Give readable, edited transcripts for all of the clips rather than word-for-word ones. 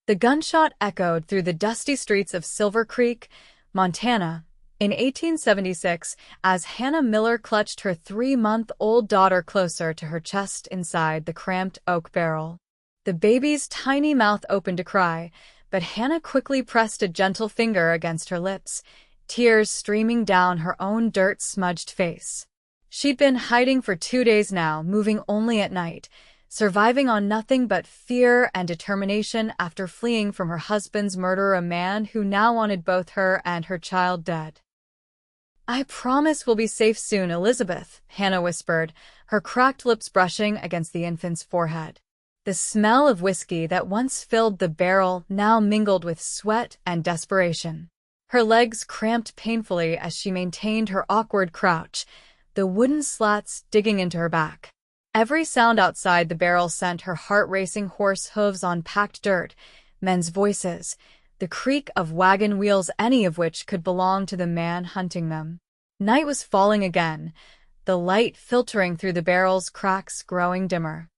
The gunshot echoed through the dusty streets of Silver Creek, Montana, in 1876 as Hannah Miller clutched her 3-month-old daughter closer to her chest inside the cramped oak barrel. The baby's tiny mouth opened to cry, but Hannah quickly pressed a gentle finger against her lips, tears streaming down her own dirt-smudged face. She'd been hiding for 2 days now, moving only at night, surviving on nothing but fear and determination after fleeing from her husband's murderer, a man who now wanted both her and her child dead. "I promise we'll be safe soon, Elizabeth," Hannah whispered, her cracked lips brushing against the infant's forehead. The smell of whiskey that once filled the barrel now mingled with sweat and desperation. Her legs cramped painfully as she maintained her awkward crouch, the wooden slats digging into her back. Every sound outside the barrel sent her heart racing, horse hooves on packed dirt, men's voices, the creak of wagon wheels, any of which could belong to the man hunting them. Night was falling again, the light filtering through the barrel's cracks growing dimmer.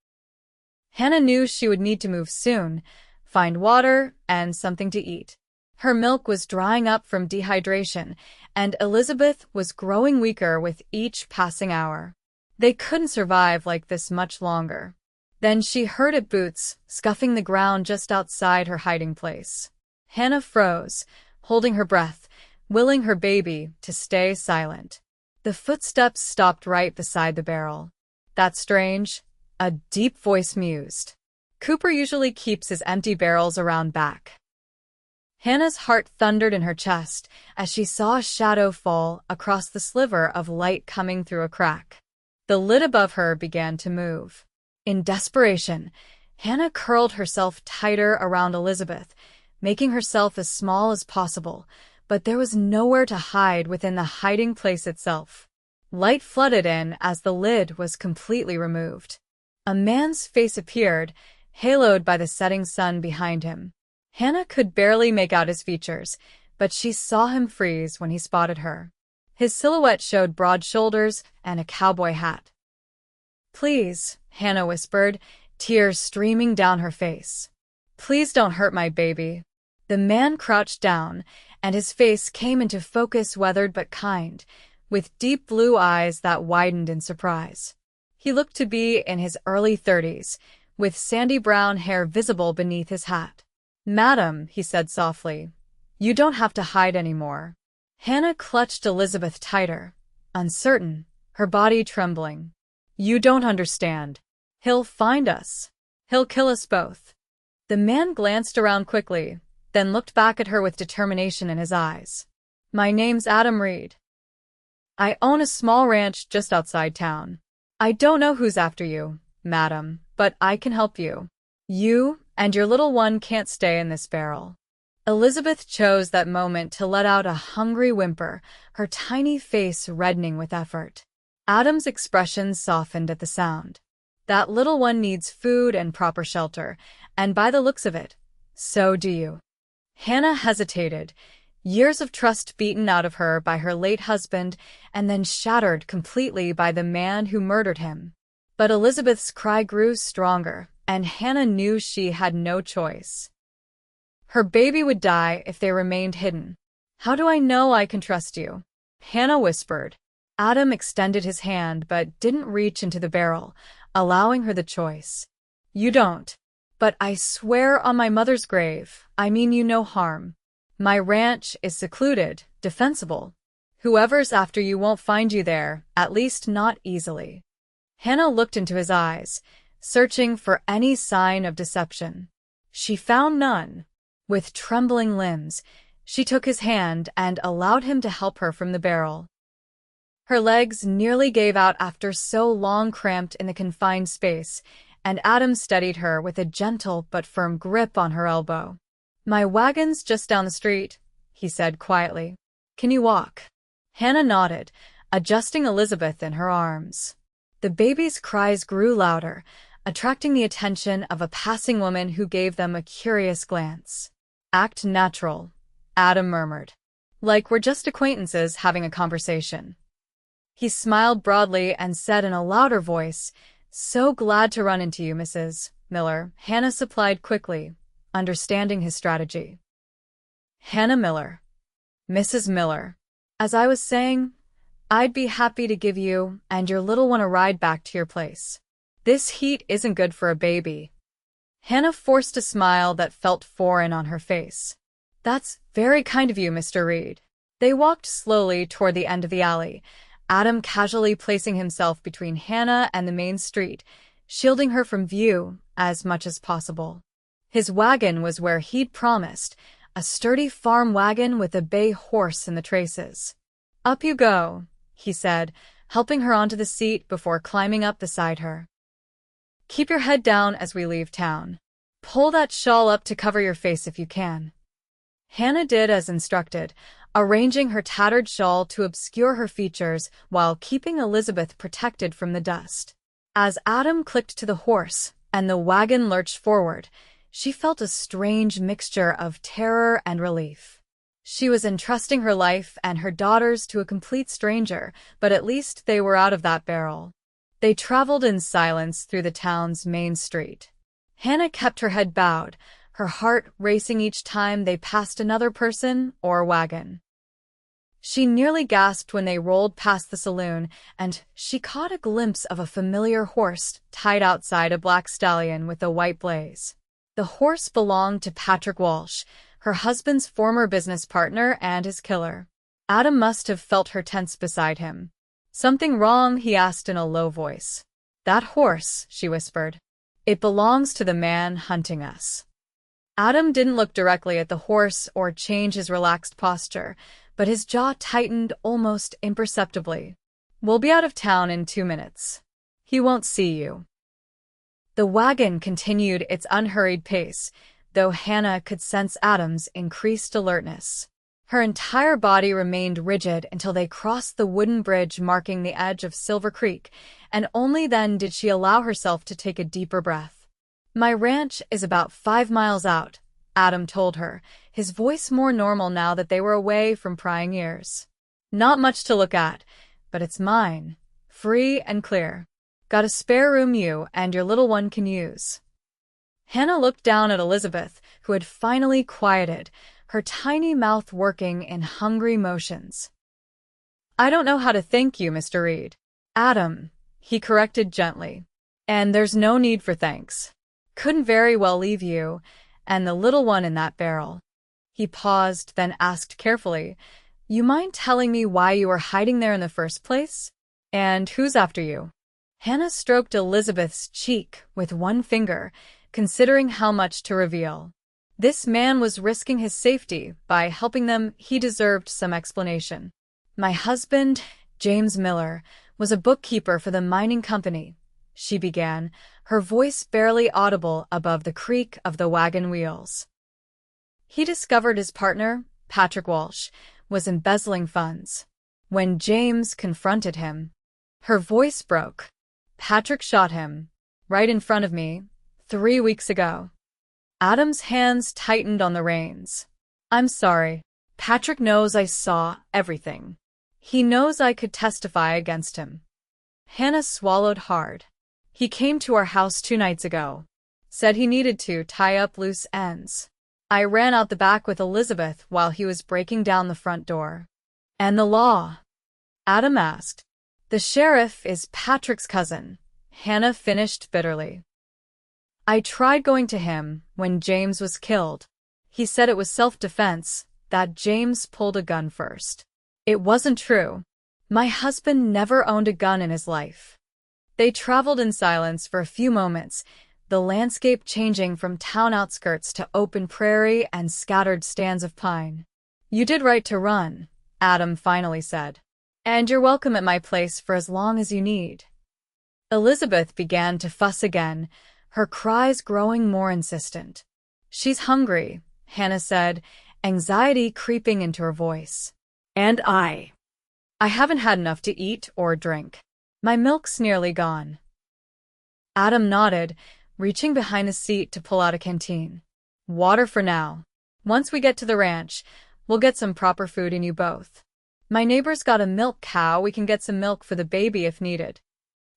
Hannah knew she would need to move soon, find water and something to eat. Her milk was drying up from dehydration, and Elizabeth was growing weaker with each passing hour. They couldn't survive like this much longer. Then she heard it, boots scuffing the ground just outside her hiding place. Hannah froze, holding her breath, willing her baby to stay silent. The footsteps stopped right beside the barrel. "That's strange," a deep voice mused. "Cooper usually keeps his empty barrels around back." Hannah's heart thundered in her chest as she saw a shadow fall across the sliver of light coming through a crack. The lid above her began to move. In desperation, Hannah curled herself tighter around Elizabeth, making herself as small as possible, but there was nowhere to hide within the hiding place itself. Light flooded in as the lid was completely removed. A man's face appeared, haloed by the setting sun behind him. Hannah could barely make out his features, but she saw him freeze when he spotted her. His silhouette showed broad shoulders and a cowboy hat. "Please," Hannah whispered, tears streaming down her face. "Please don't hurt my baby." The man crouched down, and his face came into focus, weathered but kind, with deep blue eyes that widened in surprise. He looked to be in his early 30s, with sandy brown hair visible beneath his hat. "Madam," he said softly, "you don't have to hide anymore." Hannah clutched Elizabeth tighter, uncertain, her body trembling. "You don't understand. He'll find us. He'll kill us both." The man glanced around quickly, then looked back at her with determination in his eyes. "My name's Adam Reed. I own a small ranch just outside town. I don't know who's after you, madam, but I can help you. You and your little one can't stay in this barrel." Elizabeth chose that moment to let out a hungry whimper, her tiny face reddening with effort. Adam's expression softened at the sound. "That little one needs food and proper shelter, and by the looks of it, so do you." Hannah hesitated, years of trust beaten out of her by her late husband and then shattered completely by the man who murdered him. But Elizabeth's cry grew stronger, and Hannah knew she had no choice. Her baby would die if they remained hidden. "How do I know I can trust you?" Hannah whispered. Adam extended his hand but didn't reach into the barrel, allowing her the choice. "You don't. But I swear on my mother's grave, I mean you no harm. My ranch is secluded, defensible. Whoever's after you won't find you there, at least not easily." Hannah looked into his eyes, searching for any sign of deception. She found none. With trembling limbs, she took his hand and allowed him to help her from the barrel. Her legs nearly gave out after so long cramped in the confined space, and Adam steadied her with a gentle but firm grip on her elbow. "My wagon's just down the street," he said quietly. "Can you walk?" Hannah nodded, adjusting Elizabeth in her arms. The baby's cries grew louder, attracting the attention of a passing woman who gave them a curious glance. "Act natural," Adam murmured. "Like we're just acquaintances having a conversation." He smiled broadly and said in a louder voice, "So glad to run into you, Mrs. Miller." Hannah supplied quickly, understanding his strategy. Hannah Miller. Mrs. Miller. As I was saying, I'd be happy to give you and your little one a ride back to your place. This heat isn't good for a baby. Hannah forced a smile that felt foreign on her face. That's very kind of you, Mr. Reed. They walked slowly toward the end of the alley, Adam casually placing himself between Hannah and the main street, shielding her from view as much as possible. His wagon was where he'd promised, a sturdy farm wagon with a bay horse in the traces. Up you go, he said, helping her onto the seat before climbing up beside her. Keep your head down as we leave town. Pull that shawl up to cover your face if you can. Hannah did as instructed, arranging her tattered shawl to obscure her features while keeping Elizabeth protected from the dust. As Adam clicked to the horse and the wagon lurched forward, she felt a strange mixture of terror and relief. She was entrusting her life and her daughters to a complete stranger, but at least they were out of that barrel. They traveled in silence through the town's main street. Hannah kept her head bowed, her heart racing each time they passed another person or wagon. She nearly gasped when they rolled past the saloon, and she caught a glimpse of a familiar horse tied outside a black stallion with a white blaze. The horse belonged to Patrick Walsh, her husband's former business partner and his killer. Adam must have felt her tense beside him. Something wrong? He asked in a low voice. That horse, she whispered. It belongs to the man hunting us. Adam didn't look directly at the horse or change his relaxed posture, but his jaw tightened almost imperceptibly. We'll be out of town in 2 minutes. He won't see you. The wagon continued its unhurried pace, though Hannah could sense Adam's increased alertness. Her entire body remained rigid until they crossed the wooden bridge marking the edge of Silver Creek, and only then did she allow herself to take a deeper breath. My ranch is about 5 miles out, Adam told her, his voice more normal now that they were away from prying ears. Not much to look at, but it's mine, free and clear. Got a spare room you and your little one can use. Hannah looked down at Elizabeth, who had finally quieted, her tiny mouth working in hungry motions. I don't know how to thank you, Mr. Reed. Adam, he corrected gently. And there's no need for thanks. Couldn't very well leave you and the little one in that barrel. He paused, then asked carefully, You mind telling me why you were hiding there in the first place? And who's after you? Hannah stroked Elizabeth's cheek with one finger, considering how much to reveal. This man was risking his safety by helping them. He deserved some explanation. My husband, James Miller, was a bookkeeper for the mining company, she began, her voice barely audible above the creak of the wagon wheels. He discovered his partner, Patrick Walsh, was embezzling funds. When James confronted him, her voice broke. Patrick shot him, right in front of me, 3 weeks ago. Adam's hands tightened on the reins. I'm sorry. Patrick knows I saw everything. He knows I could testify against him. Hannah swallowed hard. He came to our house 2 nights ago. Said he needed to tie up loose ends. I ran out the back with Elizabeth while he was breaking down the front door. And the law? Adam asked. The sheriff is Patrick's cousin, Hannah finished bitterly. I tried going to him when James was killed. He said it was self-defense, that James pulled a gun first. It wasn't true. My husband never owned a gun in his life. They traveled in silence for a few moments, the landscape changing from town outskirts to open prairie and scattered stands of pine. You did right to run, Adam finally said. And you're welcome at my place for as long as you need. Elizabeth began to fuss again, her cries growing more insistent. She's hungry, Hannah said, anxiety creeping into her voice. And I haven't had enough to eat or drink. My milk's nearly gone. Adam nodded, reaching behind the seat to pull out a canteen. Water for now. Once we get to the ranch, we'll get some proper food in you both. My neighbor's got a milk cow. We can get some milk for the baby if needed.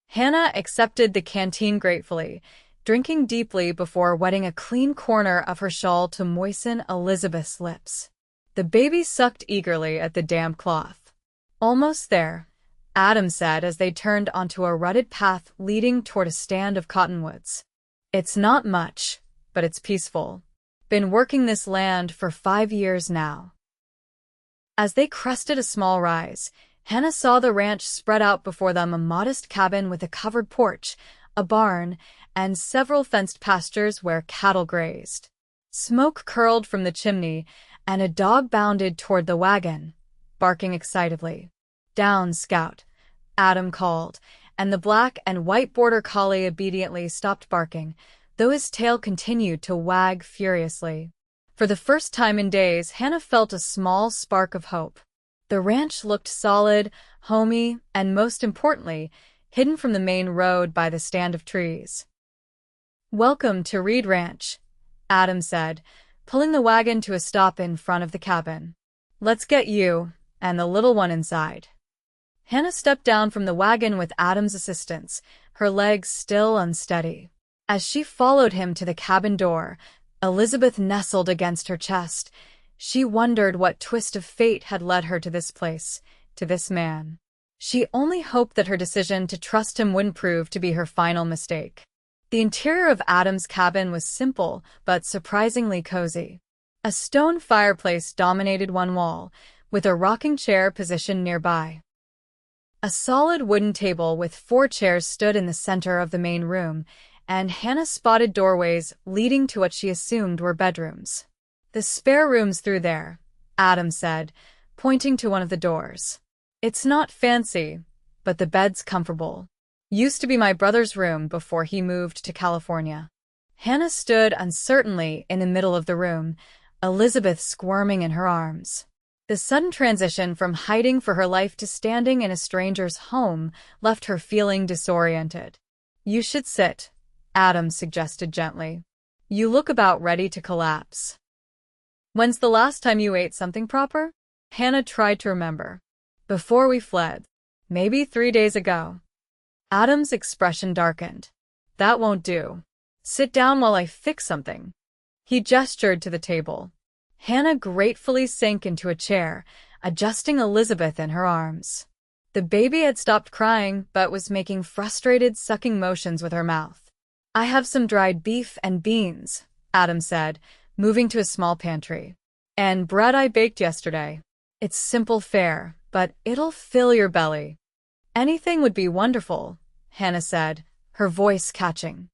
Hannah accepted the canteen gratefully, drinking deeply before wetting a clean corner of her shawl to moisten Elizabeth's lips. The baby sucked eagerly at the damp cloth. "Almost there," Adam said as they turned onto a rutted path leading toward a stand of cottonwoods. "It's not much, but it's peaceful. Been working this land for 5 years now." As they crested a small rise, Hannah saw the ranch spread out before them, a modest cabin with a covered porch, a barn, and several fenced pastures where cattle grazed. Smoke curled from the chimney, and a dog bounded toward the wagon, barking excitedly. "Down, Scout," Adam called, and the black and white border collie obediently stopped barking, though his tail continued to wag furiously. For the first time in days, Hannah felt a small spark of hope. The ranch looked solid, homey, and most importantly, hidden from the main road by the stand of trees. "Welcome to Reed Ranch," Adam said, pulling the wagon to a stop in front of the cabin. "Let's get you and the little one inside." Hannah stepped down from the wagon with Adam's assistance, her legs still unsteady. As she followed him to the cabin door, Elizabeth nestled against her chest. She wondered what twist of fate had led her to this place, to this man. She only hoped that her decision to trust him wouldn't prove to be her final mistake. The interior of Adam's cabin was simple, but surprisingly cozy. A stone fireplace dominated one wall, with a rocking chair positioned nearby. A solid wooden table with 4 chairs stood in the center of the main room, and Hannah spotted doorways leading to what she assumed were bedrooms. "The spare room's through there," Adam said, pointing to one of the doors. "It's not fancy, but the bed's comfortable. Used to be my brother's room before he moved to California." Hannah stood uncertainly in the middle of the room, Elizabeth squirming in her arms. The sudden transition from hiding for her life to standing in a stranger's home left her feeling disoriented. "You should sit," Adam suggested gently. "You look about ready to collapse." "When's the last time you ate something proper?" Hannah tried to remember. "Before we fled. Maybe 3 days ago." Adam's expression darkened. "That won't do. Sit down while I fix something." He gestured to the table. Hannah gratefully sank into a chair, adjusting Elizabeth in her arms. The baby had stopped crying, but was making frustrated sucking motions with her mouth. "I have some dried beef and beans," Adam said, moving to a small pantry. "And bread I baked yesterday. It's simple fare, but it'll fill your belly." "Anything would be wonderful," Hannah said, her voice catching.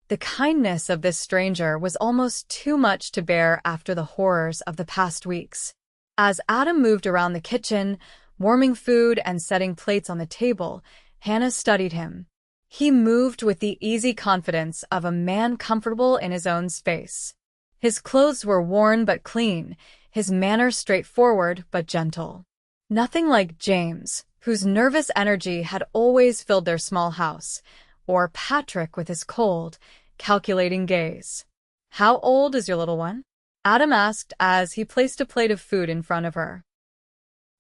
The kindness of this stranger was almost too much to bear after the horrors of the past weeks. As Adam moved around the kitchen, warming food and setting plates on the table, Hannah studied him. He moved with the easy confidence of a man comfortable in his own space. His clothes were worn but clean, his manner straightforward but gentle. Nothing like James, whose nervous energy had always filled their small house, or Patrick with his cold, calculating gaze. "How old is your little one?" Adam asked as he placed a plate of food in front of her.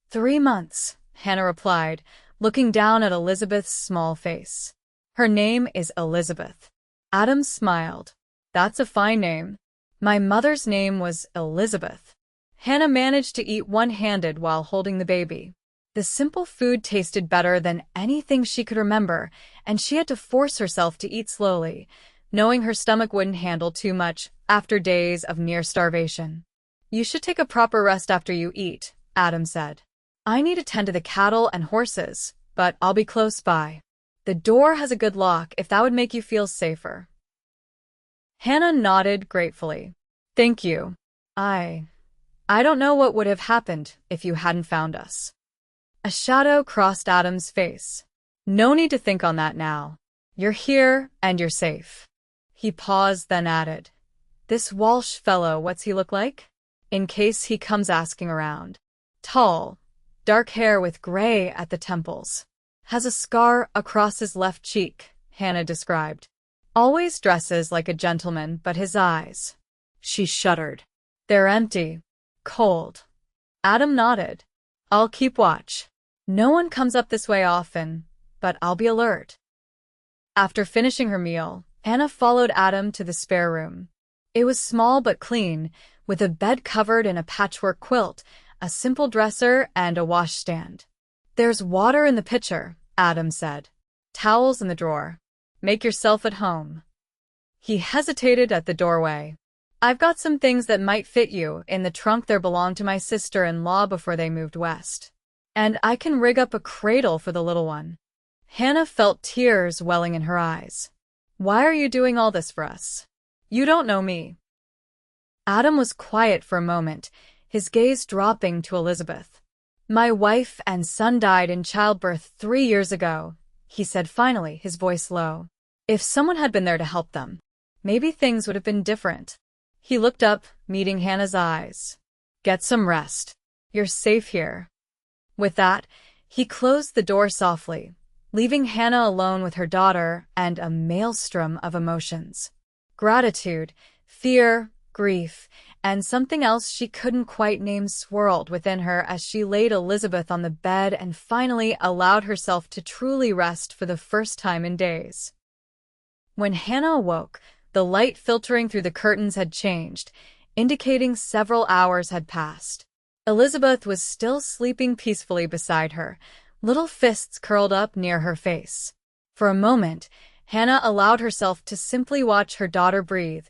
3 months, Hannah replied, looking down at Elizabeth's small face. "Her name is Elizabeth." Adam smiled. "That's a fine name. My mother's name was Elizabeth." Hannah managed to eat one-handed while holding the baby. The simple food tasted better than anything she could remember, and she had to force herself to eat slowly, knowing her stomach wouldn't handle too much after days of near starvation. "You should take a proper rest after you eat," Adam said. "I need to tend to the cattle and horses, but I'll be close by. The door has a good lock if that would make you feel safer." Hannah nodded gratefully. "Thank you. I don't know what would have happened if you hadn't found us." A shadow crossed Adam's face. "No need to think on that now. You're here and you're safe." He paused, then added, "This Walsh fellow, what's he look like? In case he comes asking around." "Tall, dark hair with gray at the temples. Has a scar across his left cheek," Hannah described. "Always dresses like a gentleman, but his eyes." She shuddered. "They're empty. Cold." Adam nodded. "I'll keep watch. No one comes up this way often, but I'll be alert." After finishing her meal, Hannah followed Adam to the spare room. It was small but clean, with a bed covered in a patchwork quilt, a simple dresser, and a washstand. "There's water in the pitcher," Adam said. "Towels in the drawer. Make yourself at home." He hesitated at the doorway. "I've got some things that might fit you in the trunk that belonged to my sister-in-law before they moved west. And I can rig up a cradle for the little one." Hannah felt tears welling in her eyes. "Why are you doing all this for us? You don't know me." Adam was quiet for a moment, his gaze dropping to Elizabeth. "My wife and son died in childbirth 3 years ago," he said finally, his voice low. "If someone had been there to help them, maybe things would have been different." He looked up, meeting Hannah's eyes. "Get some rest. You're safe here." With that, he closed the door softly, leaving Hannah alone with her daughter and a maelstrom of emotions. Gratitude, fear, grief, and something else she couldn't quite name swirled within her as she laid Elizabeth on the bed and finally allowed herself to truly rest for the first time in days. When Hannah awoke, the light filtering through the curtains had changed, indicating several hours had passed. Elizabeth was still sleeping peacefully beside her, little fists curled up near her face. For a moment, Hannah allowed herself to simply watch her daughter breathe,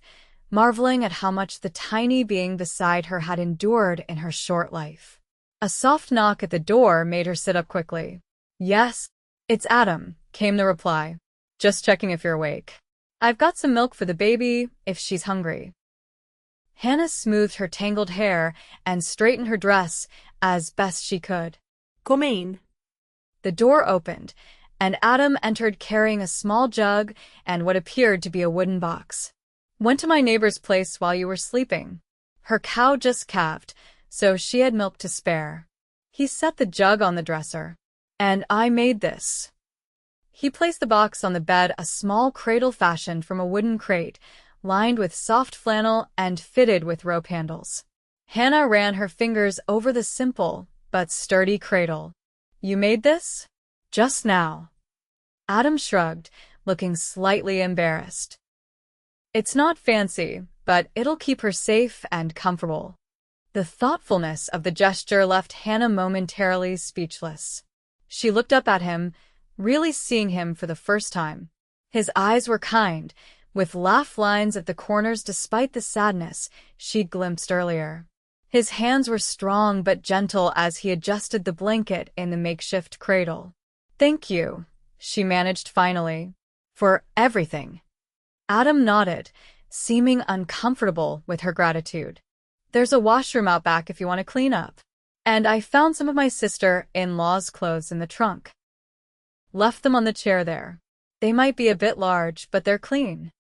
marveling at how much the tiny being beside her had endured in her short life. A soft knock at the door made her sit up quickly. "Yes, it's Adam," came the reply. "Just checking if you're awake. I've got some milk for the baby, if she's hungry." Hannah smoothed her tangled hair and straightened her dress as best she could. "Come in." The door opened, and Adam entered carrying a small jug and what appeared to be a wooden box. "Went to my neighbor's place while you were sleeping. Her cow just calved, so she had milk to spare." He set the jug on the dresser. "And I made this." He placed the box on the bed, a small cradle fashioned from a wooden crate, lined with soft flannel and fitted with rope handles. Hannah ran her fingers over the simple but sturdy cradle. "You made this?" "Just now." Adam shrugged, looking slightly embarrassed. "It's not fancy, but it'll keep her safe and comfortable." The thoughtfulness of the gesture left Hannah momentarily speechless. She looked up at him, really seeing him for the first time. His eyes were kind, with laugh lines at the corners despite the sadness she'd glimpsed earlier. His hands were strong but gentle as he adjusted the blanket in the makeshift cradle. "Thank you," she managed finally. "For everything." Adam nodded, seeming uncomfortable with her gratitude. "There's a washroom out back if you want to clean up. And I found some of my sister-in-law's clothes in the trunk. Left them on the chair there. They might be a bit large, but they're clean."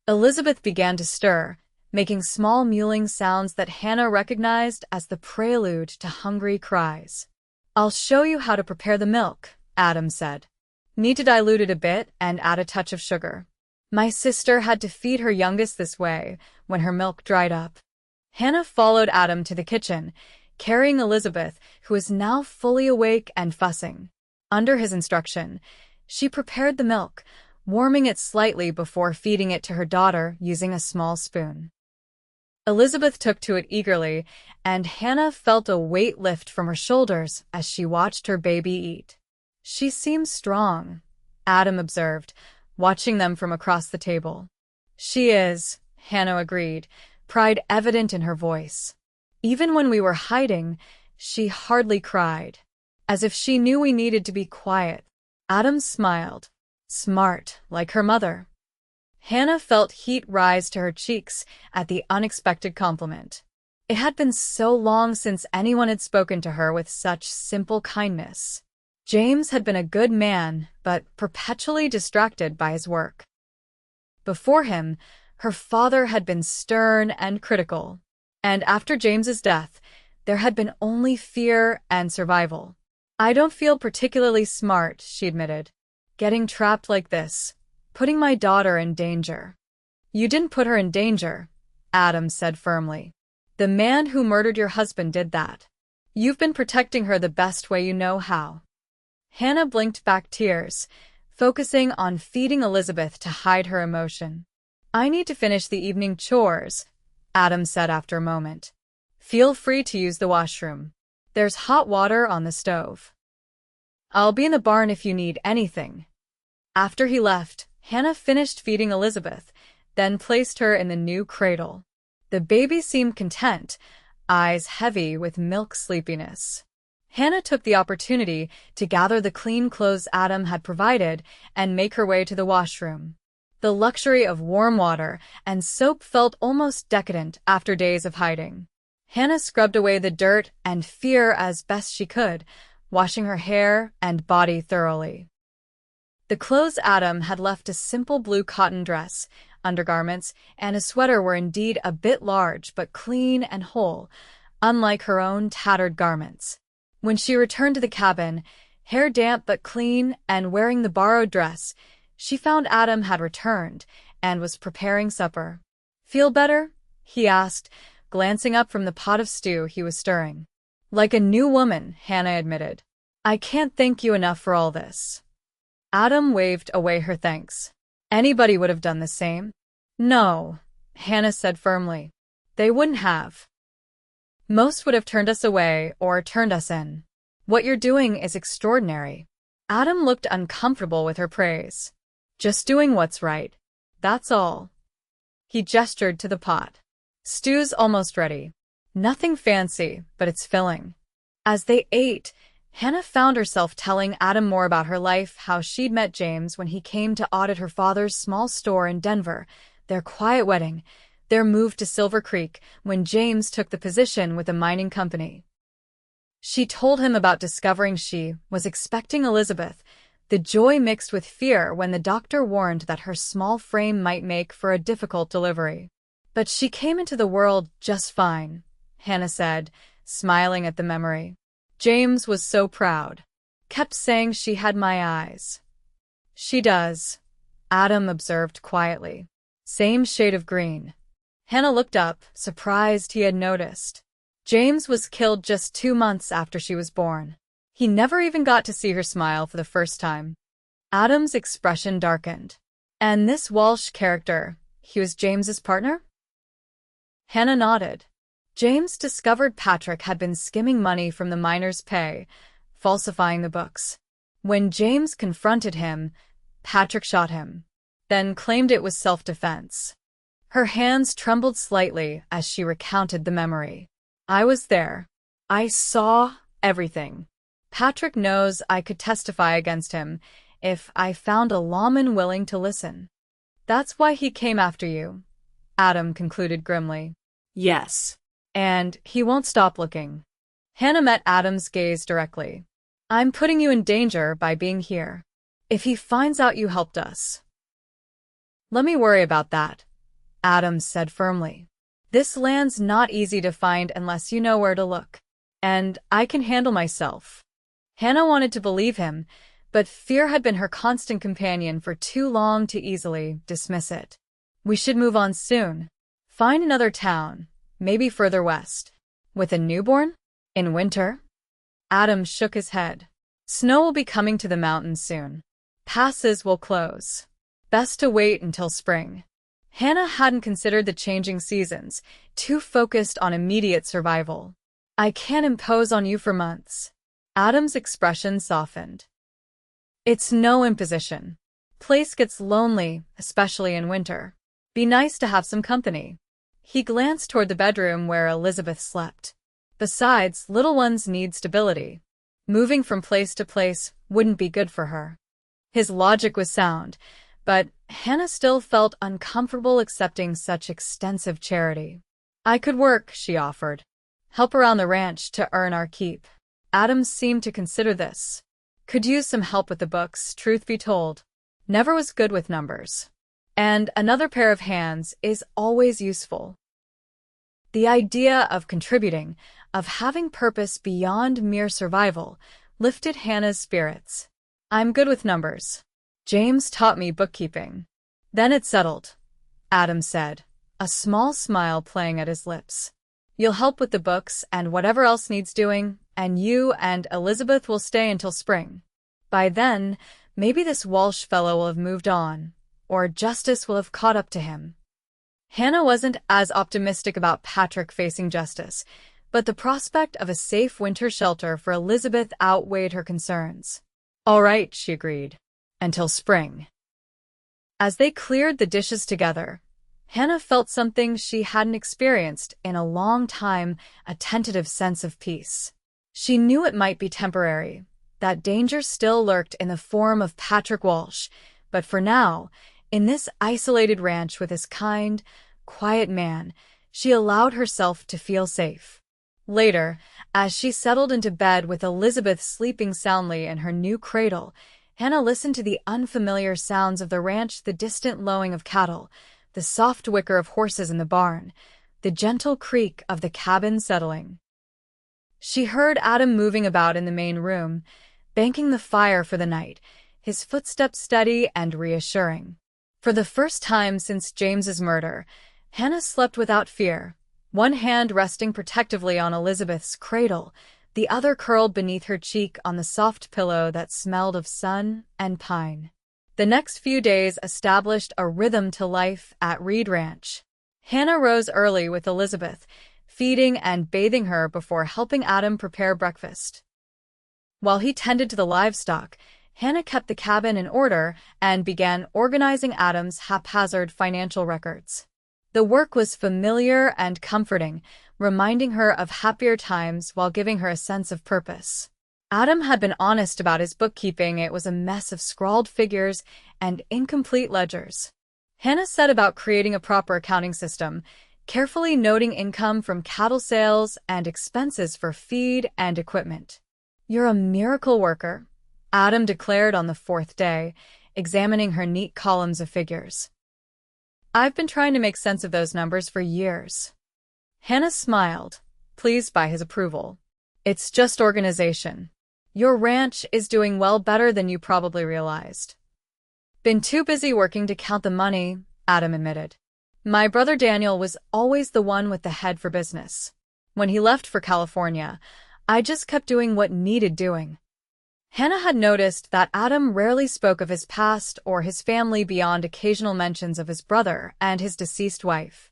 Elizabeth began to stir, making small mewling sounds that Hannah recognized as the prelude to hungry cries. "I'll show you how to prepare the milk," Adam said. "Need to dilute it a bit and add a touch of sugar. My sister had to feed her youngest this way when her milk dried up." Hannah followed Adam to the kitchen, carrying Elizabeth, who was now fully awake and fussing. Under his instruction, she prepared the milk, warming it slightly before feeding it to her daughter using a small spoon. Elizabeth took to it eagerly, and Hannah felt a weight lift from her shoulders as she watched her baby eat. "She seems strong," Adam observed, watching them from across the table. "She is," Hannah agreed, pride evident in her voice. "Even when we were hiding, she hardly cried. As if she knew we needed to be quiet." Adam smiled. "Smart, like her mother." Hannah felt heat rise to her cheeks at the unexpected compliment. It had been so long since anyone had spoken to her with such simple kindness. James had been a good man, but perpetually distracted by his work. Before him, her father had been stern and critical. And after James's death, there had been only fear and survival. "I don't feel particularly smart," she admitted. "Getting trapped like this, putting my daughter in danger." "You didn't put her in danger," Adam said firmly. "The man who murdered your husband did that. You've been protecting her the best way you know how." Hannah blinked back tears, focusing on feeding Elizabeth to hide her emotion. "I need to finish the evening chores," Adam said after a moment. "Feel free to use the washroom. There's hot water on the stove. I'll be in the barn if you need anything." After he left, Hannah finished feeding Elizabeth, then placed her in the new cradle. The baby seemed content, eyes heavy with milk sleepiness. Hannah took the opportunity to gather the clean clothes Adam had provided and make her way to the washroom. The luxury of warm water and soap felt almost decadent after days of hiding. Hannah scrubbed away the dirt and fear as best she could, washing her hair and body thoroughly. The clothes Adam had left, a simple blue cotton dress, undergarments, and a sweater, were indeed a bit large but clean and whole, unlike her own tattered garments. When she returned to the cabin, hair damp but clean and wearing the borrowed dress, she found Adam had returned and was preparing supper. "Feel better?" he asked, glancing up from the pot of stew he was stirring. "Like a new woman," Hannah admitted. "I can't thank you enough for all this." Adam waved away her thanks. "Anybody would have done the same." "No," Hannah said firmly. "They wouldn't have. Most would have turned us away or turned us in. What you're doing is extraordinary." Adam looked uncomfortable with her praise. "Just doing what's right. That's all." He gestured to the pot. "Stew's almost ready. Nothing fancy, but it's filling." As they ate, Hannah found herself telling Adam more about her life, how she'd met James when he came to audit her father's small store in Denver, their quiet wedding, their move to Silver Creek when James took the position with a mining company. She told him about discovering she was expecting Elizabeth, the joy mixed with fear when the doctor warned that her small frame might make for a difficult delivery. "But she came into the world just fine," Hannah said, smiling at the memory. "James was so proud. Kept saying she had my eyes." "She does," Adam observed quietly. "Same shade of green." Hannah looked up, surprised he had noticed. James was killed just 2 months after she was born. He never even got to see her smile for the first time. Adam's expression darkened. "And this Walsh character, he was James's partner?" Hannah nodded. James discovered Patrick had been skimming money from the miners' pay, falsifying the books. When James confronted him, Patrick shot him, then claimed it was self-defense. Her hands trembled slightly as she recounted the memory. "I was there. I saw everything. Patrick knows I could testify against him if I found a lawman willing to listen. That's why he came after you," Adam concluded grimly. "Yes. And he won't stop looking." Hannah met Adam's gaze directly. "I'm putting you in danger by being here. If he finds out you helped us." "Let me worry about that," Adam said firmly. "This land's not easy to find unless you know where to look. And I can handle myself." Hannah wanted to believe him, but fear had been her constant companion for too long to easily dismiss it. "We should move on soon. Find another town, maybe further west." "With a newborn? In winter?" Adam shook his head. "Snow will be coming to the mountains soon. Passes will close. Best to wait until spring." Hannah hadn't considered the changing seasons, too focused on immediate survival. "I can't impose on you for months." Adam's expression softened. "It's no imposition. Place gets lonely, especially in winter. Be nice to have some company." He glanced toward the bedroom where Elizabeth slept. "Besides, little ones need stability. Moving from place to place wouldn't be good for her." His logic was sound, but Hannah still felt uncomfortable accepting such extensive charity. "I could work," she offered. "Help around the ranch to earn our keep." Adam seemed to consider this. "Could use some help with the books, truth be told. Never was good with numbers. And another pair of hands is always useful." The idea of contributing, of having purpose beyond mere survival, lifted Hannah's spirits. "I'm good with numbers. James taught me bookkeeping." "Then it's settled," Adam said, a small smile playing at his lips. "You'll help with the books and whatever else needs doing, and you and Elizabeth will stay until spring. By then, Maybe this Walsh fellow will have moved on, or justice will have caught up to him. Hannah wasn't as optimistic about Patrick facing justice, but the prospect of a safe winter shelter for Elizabeth outweighed her concerns. All right, she agreed. Until spring. As they cleared the dishes together, Hannah felt something she hadn't experienced in a long time, a tentative sense of peace. She knew it might be temporary, that danger still lurked in the form of Patrick Walsh, but for now, in this isolated ranch with this kind, quiet man, she allowed herself to feel safe. Later, as she settled into bed with Elizabeth sleeping soundly in her new cradle, Hannah listened to the unfamiliar sounds of the ranch, the distant lowing of cattle, the soft whicker of horses in the barn, the gentle creak of the cabin settling. She heard Adam moving about in the main room, banking the fire for the night, his footsteps steady and reassuring. For the first time since James's murder, Hannah slept without fear, one hand resting protectively on Elizabeth's cradle, the other curled beneath her cheek on the soft pillow that smelled of sun and pine. The next few days established a rhythm to life at Reed Ranch. Hannah rose early with Elizabeth, feeding and bathing her before helping Adam prepare breakfast. While he tended to the livestock, Hannah kept the cabin in order and began organizing Adam's haphazard financial records. The work was familiar and comforting, reminding her of happier times while giving her a sense of purpose. Adam had been honest about his bookkeeping. It was a mess of scrawled figures and incomplete ledgers. Hannah set about creating a proper accounting system, carefully noting income from cattle sales and expenses for feed and equipment. "You're a miracle worker," Adam declared on the fourth day, examining her neat columns of figures. "I've been trying to make sense of those numbers for years." Hannah smiled, pleased by his approval. "It's just organization. Your ranch is doing well, better than you probably realized." "Been too busy working to count the money," Adam admitted. "My brother Daniel was always the one with the head for business. When he left for California, I just kept doing what needed doing." Hannah had noticed that Adam rarely spoke of his past or his family beyond occasional mentions of his brother and his deceased wife.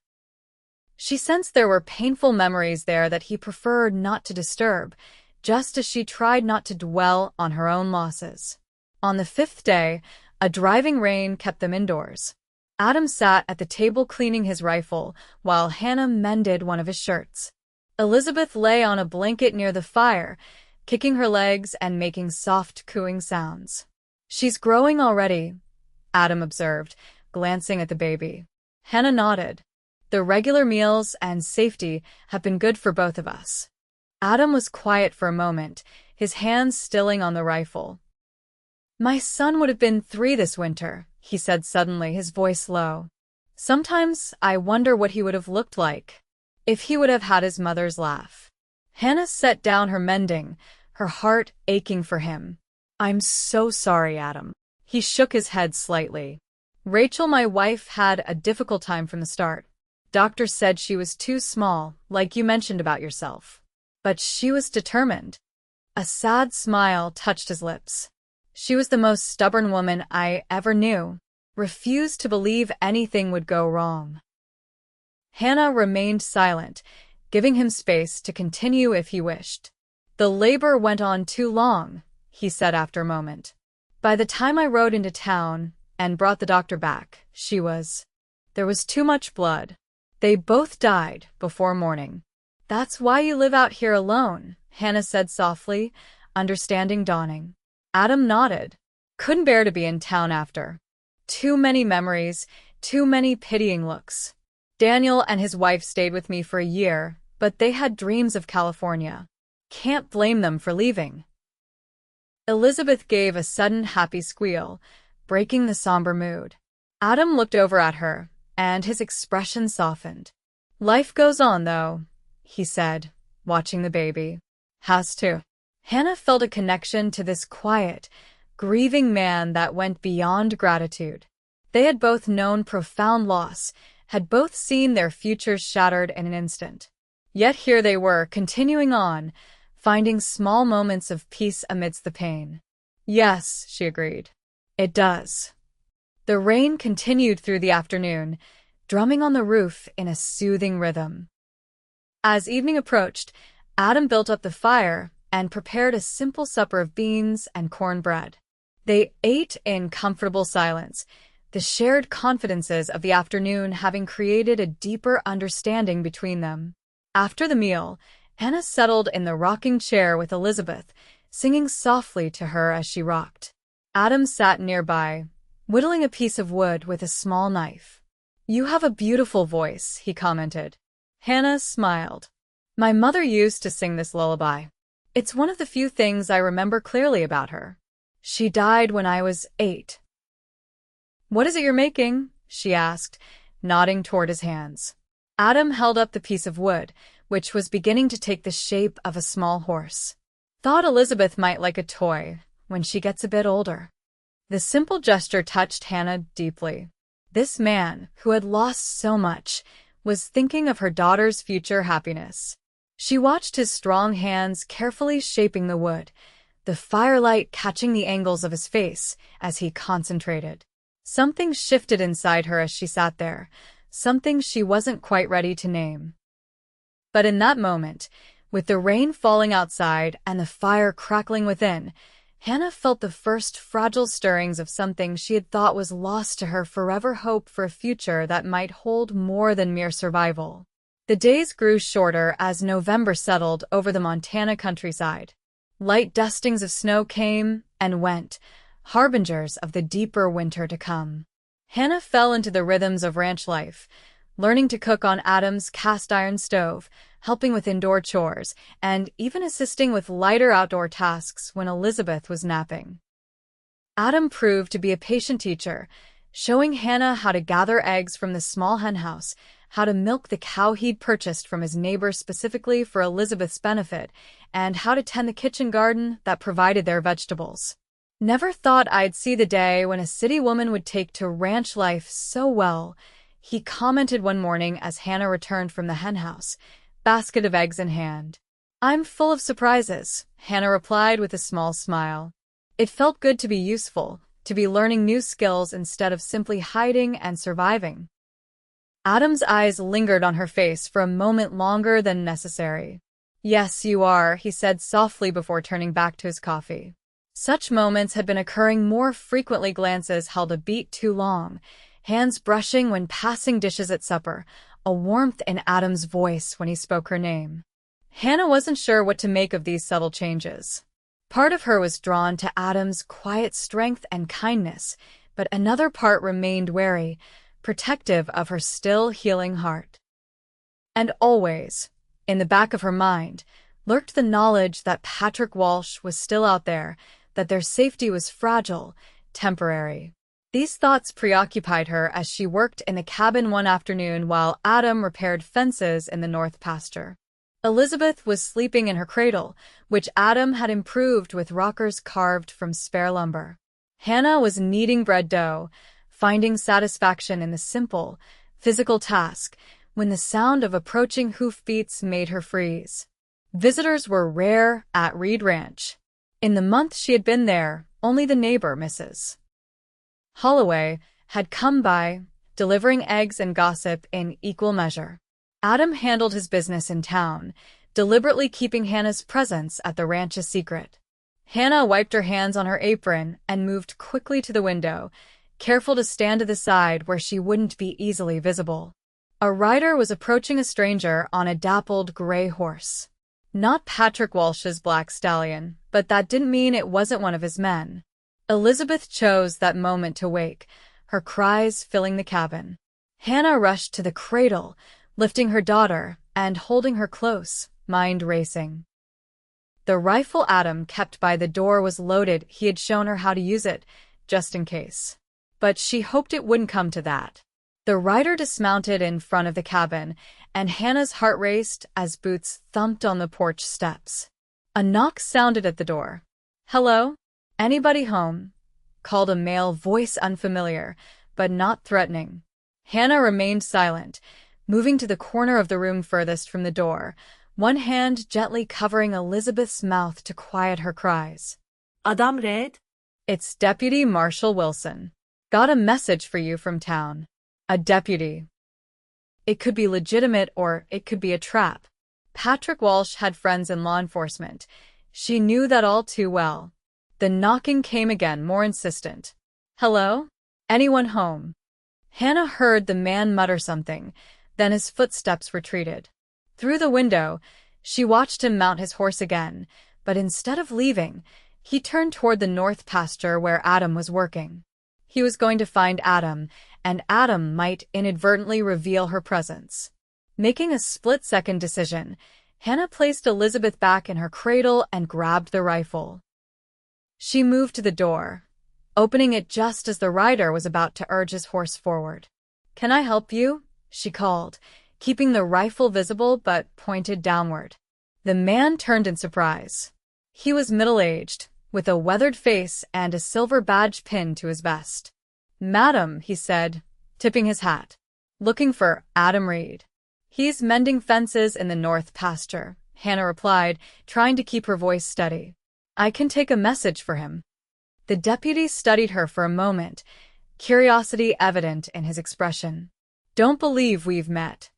She sensed there were painful memories there that he preferred not to disturb, just as she tried not to dwell on her own losses. On the fifth day, a driving rain kept them indoors. Adam sat at the table cleaning his rifle while Hannah mended one of his shirts. Elizabeth lay on a blanket near the fire, kicking her legs and making soft cooing sounds. "She's growing already," Adam observed, glancing at the baby. Hannah nodded. "The regular meals and safety have been good for both of us." Adam was quiet for a moment, his hands stilling on the rifle. "My son would have been 3 this winter," he said suddenly, his voice low. "Sometimes I wonder what he would have looked like, if he would have had his mother's laugh." Hannah set down her mending, her heart aching for him. "I'm so sorry, Adam." He shook his head slightly. "Rachel, my wife, had a difficult time from the start. Doctors said she was too small, like you mentioned about yourself. But she was determined." A sad smile touched his lips. "She was the most stubborn woman I ever knew, refused to believe anything would go wrong." Hannah remained silent, giving him space to continue if he wished. "The labor went on too long," he said after a moment. "By the time I rode into town and brought the doctor back, there was too much blood. They both died before morning." "That's why you live out here alone," Hannah said softly, understanding dawning. Adam nodded. "Couldn't bear to be in town after. Too many memories, too many pitying looks. Daniel and his wife stayed with me for a year, but they had dreams of California. Can't blame them for leaving." Elizabeth gave a sudden happy squeal, breaking the somber mood. Adam looked over at her, and his expression softened. "Life goes on, though," he said, watching the baby. "Has to." Hannah felt a connection to this quiet, grieving man that went beyond gratitude. They had both known profound loss, had both seen their futures shattered in an instant. Yet here they were, continuing on, finding small moments of peace amidst the pain. "Yes," she agreed. It does. The rain continued through the afternoon, drumming on the roof in a soothing rhythm. As evening approached, Adam built up the fire and prepared a simple supper of beans and cornbread. They ate in comfortable silence, the shared confidences of the afternoon having created a deeper understanding between them. After the meal, Hannah settled in the rocking chair with Elizabeth, singing softly to her as she rocked. Adam sat nearby, whittling a piece of wood with a small knife. "You have a beautiful voice," he commented. Hannah smiled. "My mother used to sing this lullaby. It's one of the few things I remember clearly about her. She died when I was 8. "What is it you're making?" she asked, nodding toward his hands. Adam held up the piece of wood, which was beginning to take the shape of a small horse. "Thought Elizabeth might like a toy when she gets a bit older." The simple gesture touched Hannah deeply. This man, who had lost so much, was thinking of her daughter's future happiness. She watched his strong hands carefully shaping the wood, the firelight catching the angles of his face as he concentrated. Something shifted inside her as she sat there, something she wasn't quite ready to name. But in that moment, with the rain falling outside and the fire crackling within, Hannah felt the first fragile stirrings of something she had thought was lost to her forever hope for a future that might hold more than mere survival. The days grew shorter as November settled over the Montana countryside. Light dustings of snow came and went, harbingers of the deeper winter to come. Hannah fell into the rhythms of ranch life, learning to cook on Adam's cast-iron stove, helping with indoor chores, and even assisting with lighter outdoor tasks when Elizabeth was napping. Adam proved to be a patient teacher, showing Hannah how to gather eggs from the small henhouse, how to milk the cow he'd purchased from his neighbor specifically for Elizabeth's benefit, and how to tend the kitchen garden that provided their vegetables. "Never thought I'd see the day when a city woman would take to ranch life so well," he commented one morning as Hannah returned from the henhouse, basket of eggs in hand. "I'm full of surprises," Hannah replied with a small smile. It felt good to be useful, to be learning new skills instead of simply hiding and surviving. Adam's eyes lingered on her face for a moment longer than necessary. "Yes, you are," he said softly before turning back to his coffee. Such moments had been occurring more frequently. Glances held a beat too long, hands brushing when passing dishes at supper, a warmth in Adam's voice when he spoke her name. Hannah wasn't sure what to make of these subtle changes. Part of her was drawn to Adam's quiet strength and kindness, but another part remained wary, protective of her still healing heart. And always, in the back of her mind, lurked the knowledge that Patrick Walsh was still out there, that their safety was fragile, temporary. These thoughts preoccupied her as she worked in the cabin one afternoon while Adam repaired fences in the north pasture. Elizabeth was sleeping in her cradle, which Adam had improved with rockers carved from spare lumber. Hannah was kneading bread dough, finding satisfaction in the simple, physical task, when the sound of approaching hoofbeats made her freeze. Visitors were rare at Reed Ranch. In the month she had been there, only the neighbor, Mrs. Holloway, had come by, delivering eggs and gossip in equal measure. Adam handled his business in town, deliberately keeping Hannah's presence at the ranch a secret. Hannah wiped her hands on her apron and moved quickly to the window, careful to stand to the side where she wouldn't be easily visible. A rider was approaching a stranger on a dappled gray horse. Not Patrick Walsh's black stallion, but that didn't mean it wasn't one of his men. Elizabeth chose that moment to wake, her cries filling the cabin. Hannah rushed to the cradle, lifting her daughter and holding her close, mind racing. The rifle Adam kept by the door was loaded. He had shown her how to use it, just in case. But she hoped it wouldn't come to that. The rider dismounted in front of the cabin, and Hannah's heart raced as boots thumped on the porch steps. A knock sounded at the door. "Hello? Anybody home?" called a male voice, unfamiliar, but not threatening. Hannah remained silent, moving to the corner of the room furthest from the door, one hand gently covering Elizabeth's mouth to quiet her cries. Adam Red? It's Deputy Marshal Wilson. Got a message for you from town. A deputy. It could be legitimate or it could be a trap. Patrick Walsh had friends in law enforcement. She knew that all too well. The knocking came again, more insistent. Hello? Anyone home? Hannah heard the man mutter something, then his footsteps retreated. Through the window, she watched him mount his horse again, but instead of leaving, he turned toward the north pasture where Adam was working. He was going to find Adam, and Adam might inadvertently reveal her presence. Making a split-second decision, Hannah placed Elizabeth back in her cradle and grabbed the rifle. She moved to the door, opening it just as the rider was about to urge his horse forward. "Can I help you?" she called, keeping the rifle visible but pointed downward. The man turned in surprise. He was middle-aged, with a weathered face and a silver badge pinned to his vest. "Madam," he said, tipping his hat. "Looking for Adam Reed." "He's mending fences in the north pasture," Hannah replied, trying to keep her voice steady. "I can take a message for him." The deputy studied her for a moment, curiosity evident in his expression. "Don't believe we've met."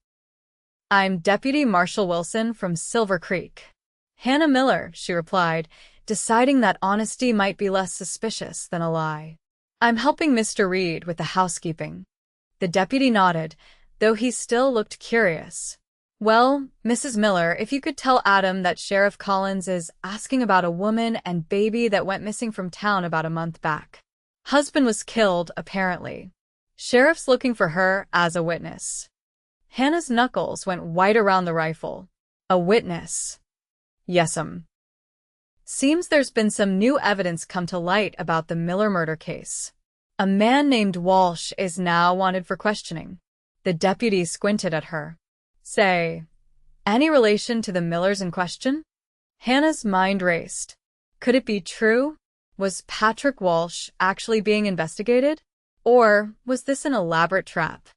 "I'm Deputy Marshal Wilson from Silver Creek." "Hannah Miller," she replied, deciding that honesty might be less suspicious than a lie. "I'm helping Mr. Reed with the housekeeping." The deputy nodded, though he still looked curious. "Well, Mrs. Miller, if you could tell Adam that Sheriff Collins is asking about a woman and baby that went missing from town about a month back. Husband was killed, apparently. Sheriff's looking for her as a witness." Hannah's knuckles went white around the rifle. "A witness?" "Yes'm. Seems there's been some new evidence come to light about the Miller murder case. A man named Walsh is now wanted for questioning." The deputy squinted at her. "Say, any relation to the Millers in question?" Hannah's mind raced. Could it be true? Was Patrick Walsh actually being investigated? Or was this an elaborate trap?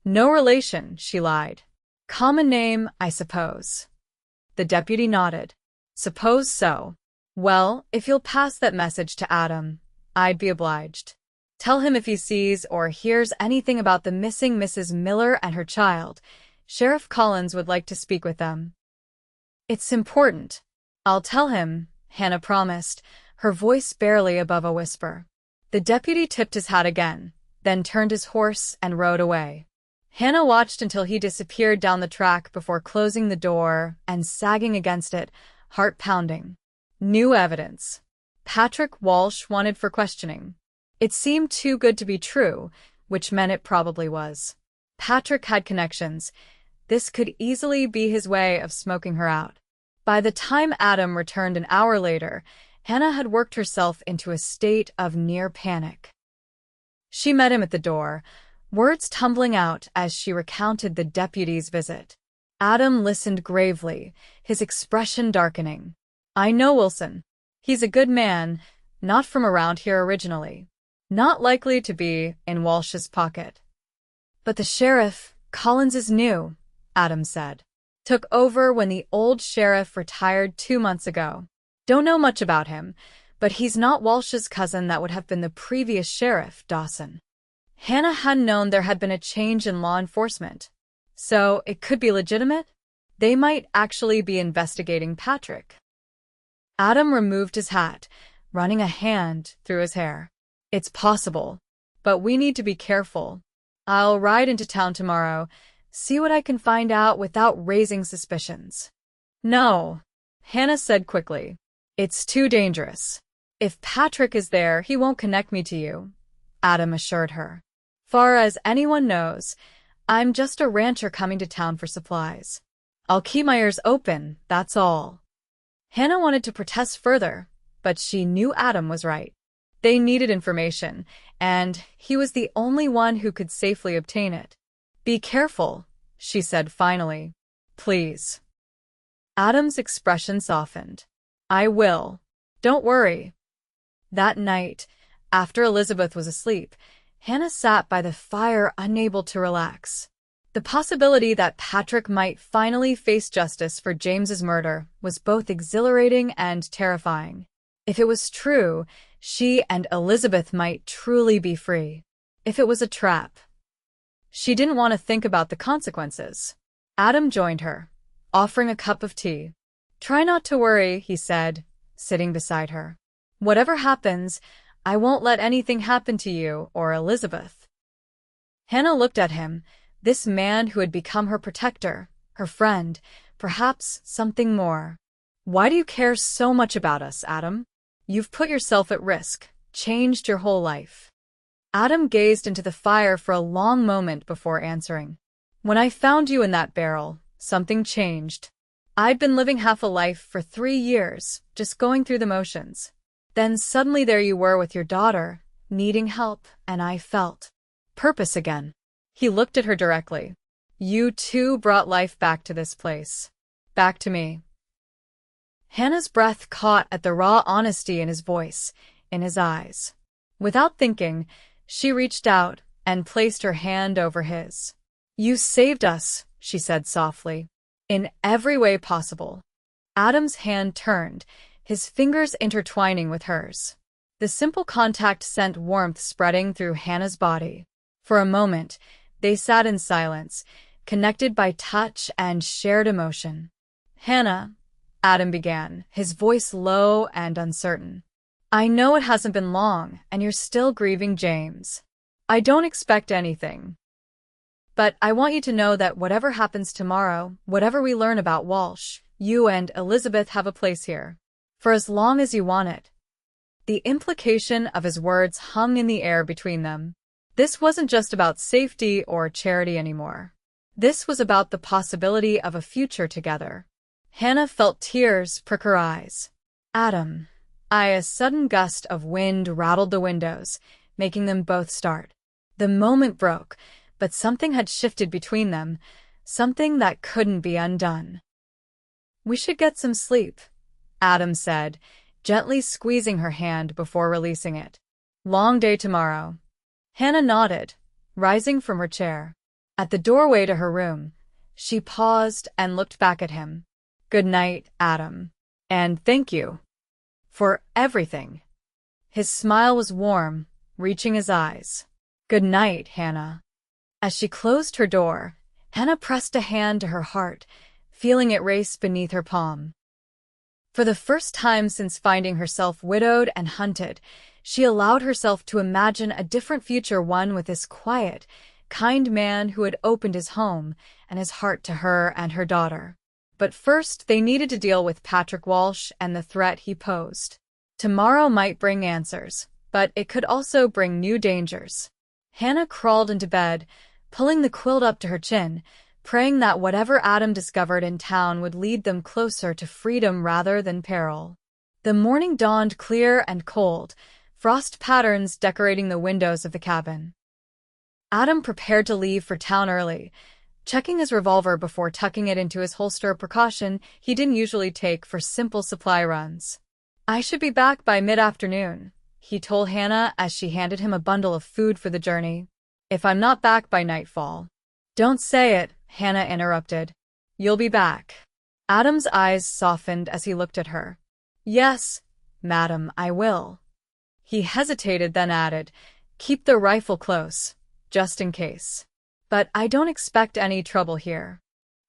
"No relation," she lied. "Common name, I suppose." The deputy nodded. "Suppose so. Well, if you'll pass that message to Adam, I'd be obliged. Tell him if he sees or hears anything about the missing Mrs. Miller and her child, Sheriff Collins would like to speak with them." "It's important. I'll tell him," Hannah promised, her voice barely above a whisper. The deputy tipped his hat again, then turned his horse and rode away. Hannah watched until he disappeared down the track before closing the door and sagging against it, heart pounding. New evidence. Patrick Walsh wanted for questioning. It seemed too good to be true, which meant it probably was. Patrick had connections. This could easily be his way of smoking her out. By the time Adam returned an hour later, Hannah had worked herself into a state of near panic. She met him at the door, words tumbling out as she recounted the deputy's visit. Adam listened gravely, his expression darkening. "I know Wilson. He's a good man, not from around here originally. Not likely to be in Walsh's pocket." "But the sheriff, Collins, is new," Adam said. "Took over when the old sheriff retired 2 months ago. Don't know much about him, but he's not Walsh's cousin that would have been the previous sheriff, Dawson." Hannah had known there had been a change in law enforcement. So it could be legitimate? They might actually be investigating Patrick. Adam removed his hat, running a hand through his hair. "It's possible, but we need to be careful. I'll ride into town tomorrow, see what I can find out without raising suspicions." "No," Hannah said quickly. "It's too dangerous. If Patrick is there, he won't connect me to you," Adam assured her. "Far as anyone knows, I'm just a rancher coming to town for supplies. I'll keep my ears open, that's all." Hannah wanted to protest further, but she knew Adam was right. They needed information, and he was the only one who could safely obtain it. "Be careful," she said finally. "Please." Adam's expression softened. "I will. Don't worry." That night, after Elizabeth was asleep, Hannah sat by the fire, unable to relax. The possibility that Patrick might finally face justice for James's murder was both exhilarating and terrifying. If it was true, she and Elizabeth might truly be free. If it was a trap. She didn't want to think about the consequences. Adam joined her, offering a cup of tea. "Try not to worry," he said, sitting beside her. "Whatever happens, I won't let anything happen to you or Elizabeth." Hannah looked at him, this man who had become her protector, her friend, perhaps something more. "Why do you care so much about us, Adam? You've put yourself at risk, changed your whole life." Adam gazed into the fire for a long moment before answering. "When I found you in that barrel, something changed. I'd been living half a life for 3 years, just going through the motions. Then suddenly there you were with your daughter, needing help, and I felt purpose again." He looked at her directly. "You too brought life back to this place. Back to me." Hannah's breath caught at the raw honesty in his voice, in his eyes. Without thinking, she reached out and placed her hand over his. "You saved us," she said softly, "in every way possible." Adam's hand turned, his fingers intertwining with hers. The simple contact sent warmth spreading through Hannah's body. For a moment, they sat in silence, connected by touch and shared emotion. "Hannah," Adam began, his voice low and uncertain. "I know it hasn't been long, and you're still grieving James. I don't expect anything. But I want you to know that whatever happens tomorrow, whatever we learn about Walsh, you and Elizabeth have a place here. For as long as you want it." The implication of his words hung in the air between them. This wasn't just about safety or charity anymore. This was about the possibility of a future together. Hannah felt tears prick her eyes. "Adam." A sudden gust of wind rattled the windows, making them both start. The moment broke, but something had shifted between them, something that couldn't be undone. "We should get some sleep," Adam said, gently squeezing her hand before releasing it. "Long day tomorrow." Hannah nodded, rising from her chair. At the doorway to her room, she paused and looked back at him. "Good night, Adam. And thank you for everything." His smile was warm, reaching his eyes. "Good night, Hannah." As she closed her door, Hannah pressed a hand to her heart, feeling it race beneath her palm. For the first time since finding herself widowed and hunted, she allowed herself to imagine a different future, one with this quiet, kind man who had opened his home and his heart to her and her daughter. But first, they needed to deal with Patrick Walsh and the threat he posed. Tomorrow might bring answers, but it could also bring new dangers. Hannah crawled into bed, pulling the quilt up to her chin, praying that whatever Adam discovered in town would lead them closer to freedom rather than peril. The morning dawned clear and cold, frost patterns decorating the windows of the cabin. Adam prepared to leave for town early, checking his revolver before tucking it into his holster, a precaution he didn't usually take for simple supply runs. "I should be back by mid-afternoon," he told Hannah as she handed him a bundle of food for the journey. "If I'm not back by nightfall." "Don't say it," Hannah interrupted. "You'll be back." Adam's eyes softened as he looked at her. "Yes, madam, I will." He hesitated, then added, "Keep the rifle close, just in case. But I don't expect any trouble here."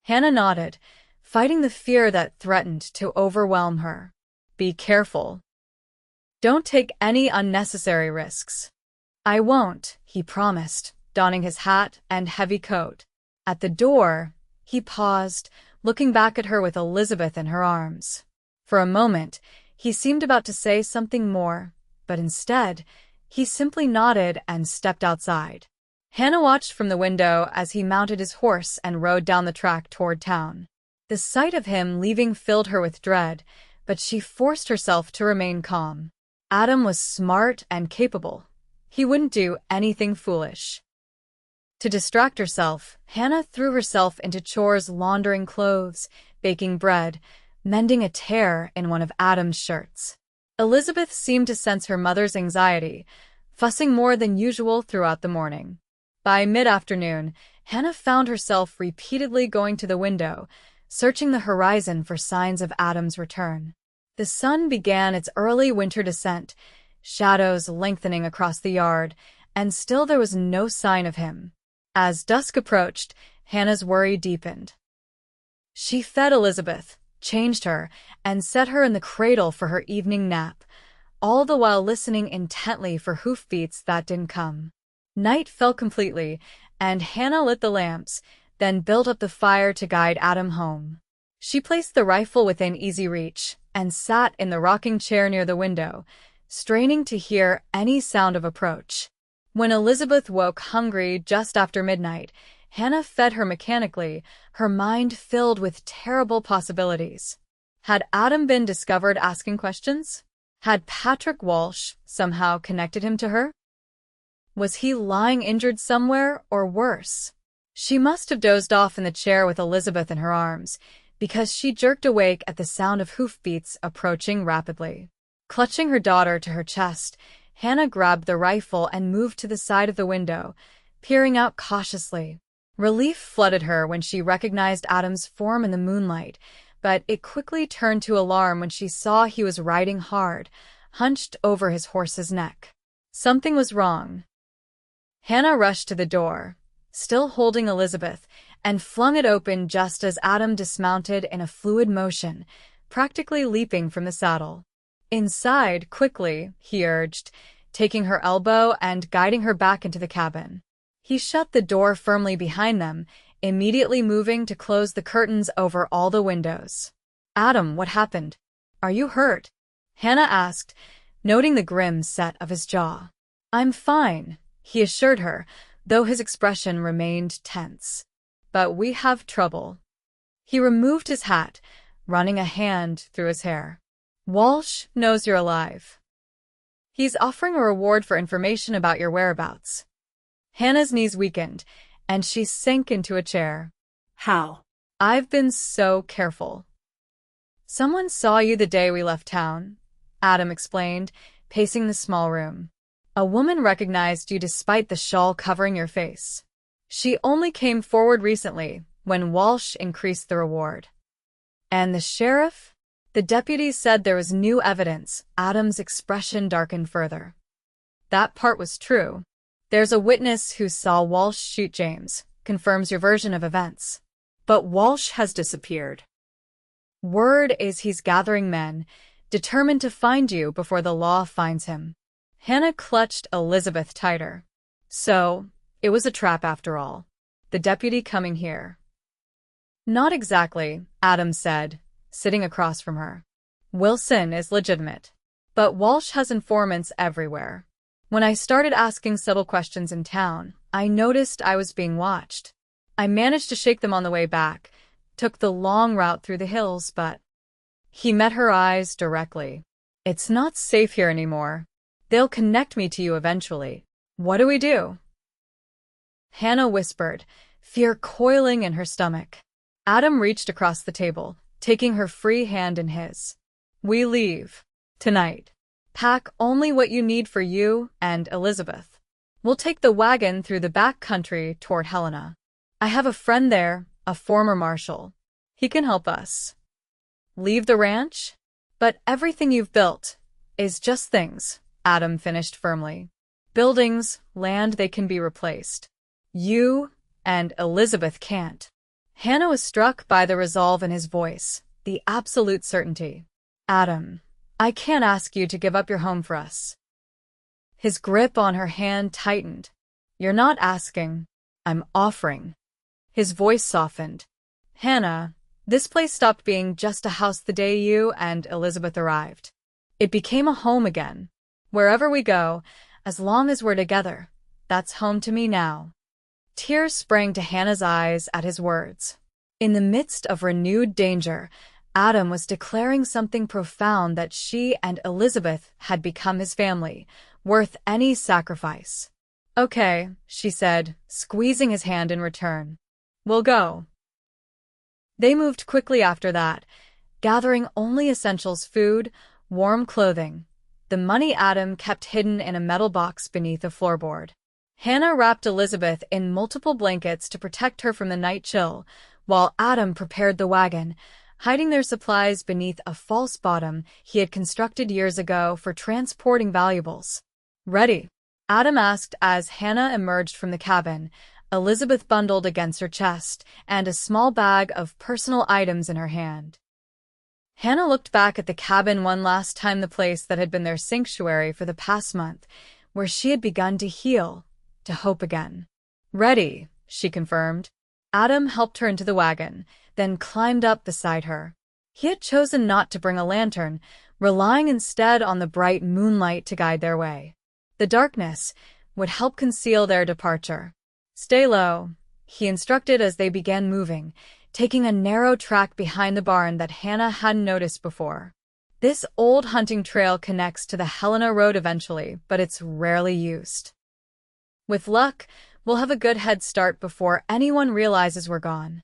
Hannah nodded, fighting the fear that threatened to overwhelm her. "Be careful. Don't take any unnecessary risks." "I won't," he promised, donning his hat and heavy coat. At the door, he paused, looking back at her with Elizabeth in her arms. For a moment, he seemed about to say something more, but instead, he simply nodded and stepped outside. Hannah watched from the window as he mounted his horse and rode down the track toward town. The sight of him leaving filled her with dread, but she forced herself to remain calm. Adam was smart and capable. He wouldn't do anything foolish. To distract herself, Hannah threw herself into chores, laundering clothes, baking bread, mending a tear in one of Adam's shirts. Elizabeth seemed to sense her mother's anxiety, fussing more than usual throughout the morning. By mid-afternoon, Hannah found herself repeatedly going to the window, searching the horizon for signs of Adam's return. The sun began its early winter descent, shadows lengthening across the yard, and still there was no sign of him. As dusk approached, Hannah's worry deepened. She fed Elizabeth, changed her, and set her in the cradle for her evening nap, all the while listening intently for hoofbeats that didn't come. Night fell completely, and Hannah lit the lamps, then built up the fire to guide Adam home. She placed the rifle within easy reach and sat in the rocking chair near the window, straining to hear any sound of approach. When Elizabeth woke hungry just after midnight, Hannah fed her mechanically, her mind filled with terrible possibilities. Had Adam been discovered asking questions? Had Patrick Walsh somehow connected him to her? Was he lying injured somewhere, or worse? She must have dozed off in the chair with Elizabeth in her arms, because she jerked awake at the sound of hoofbeats approaching rapidly. Clutching her daughter to her chest, Hannah grabbed the rifle and moved to the side of the window, peering out cautiously. Relief flooded her when she recognized Adam's form in the moonlight, but it quickly turned to alarm when she saw he was riding hard, hunched over his horse's neck. Something was wrong. Hannah rushed to the door, still holding Elizabeth, and flung it open just as Adam dismounted in a fluid motion, practically leaping from the saddle. "Inside, quickly," he urged, taking her elbow and guiding her back into the cabin. He shut the door firmly behind them, immediately moving to close the curtains over all the windows. "Adam, what happened? Are you hurt?" Hannah asked, noting the grim set of his jaw. "I'm fine," he assured her, though his expression remained tense. "But we have trouble." He removed his hat, running a hand through his hair. "Walsh knows you're alive. He's offering a reward for information about your whereabouts." Hannah's knees weakened, and she sank into a chair. "How?" "I've been so careful." "Someone saw you the day we left town," Adam explained, pacing the small room. "A woman recognized you despite the shawl covering your face. She only came forward recently, when Walsh increased the reward." "And the sheriff?" The deputy said there was new evidence. Adam's expression darkened further. "That part was true. There's a witness who saw Walsh shoot James, confirms your version of events. But Walsh has disappeared. Word is he's gathering men, determined to find you before the law finds him." Hannah clutched Elizabeth tighter. "So, it was a trap after all. The deputy coming here." "Not exactly," Adam said, sitting across from her. "Wilson is legitimate. But Walsh has informants everywhere. When I started asking subtle questions in town, I noticed I was being watched. I managed to shake them on the way back, took the long route through the hills, but..." He met her eyes directly. "It's not safe here anymore. They'll connect me to you eventually. What do we do?" Hannah whispered, fear coiling in her stomach. Adam reached across the table, taking her free hand in his. "We leave. Tonight. Pack only what you need for you and Elizabeth. We'll take the wagon through the back country toward Helena. I have a friend there, a former marshal. He can help us." "Leave the ranch? But everything you've built is just things," Adam finished firmly. "Buildings, land, they can be replaced. You and Elizabeth can't." Hannah was struck by the resolve in his voice, the absolute certainty. "Adam, I can't ask you to give up your home for us." His grip on her hand tightened. "You're not asking. I'm offering." His voice softened. "Hannah, this place stopped being just a house the day you and Elizabeth arrived. It became a home again. Wherever we go, as long as we're together, that's home to me now." Tears sprang to Hannah's eyes at his words. In the midst of renewed danger, Adam was declaring something profound, that she and Elizabeth had become his family, worth any sacrifice. "Okay," she said, squeezing his hand in return. "We'll go." They moved quickly after that, gathering only essentials: food, warm clothing. The money Adam kept hidden in a metal box beneath a floorboard. Hannah wrapped Elizabeth in multiple blankets to protect her from the night chill, while Adam prepared the wagon, hiding their supplies beneath a false bottom he had constructed years ago for transporting valuables. "Ready?" Adam asked as Hannah emerged from the cabin, Elizabeth bundled against her chest, and a small bag of personal items in her hand. Hannah looked back at the cabin one last time, the place that had been their sanctuary for the past month, where she had begun to heal, to hope again. "Ready," she confirmed. Adam helped her into the wagon, then climbed up beside her. He had chosen not to bring a lantern, relying instead on the bright moonlight to guide their way. The darkness would help conceal their departure. "Stay low," he instructed as they began moving, taking a narrow track behind the barn that Hannah hadn't noticed before. This old hunting trail connects to the Helena Road eventually, but it's rarely used. "With luck, we'll have a good head start before anyone realizes we're gone."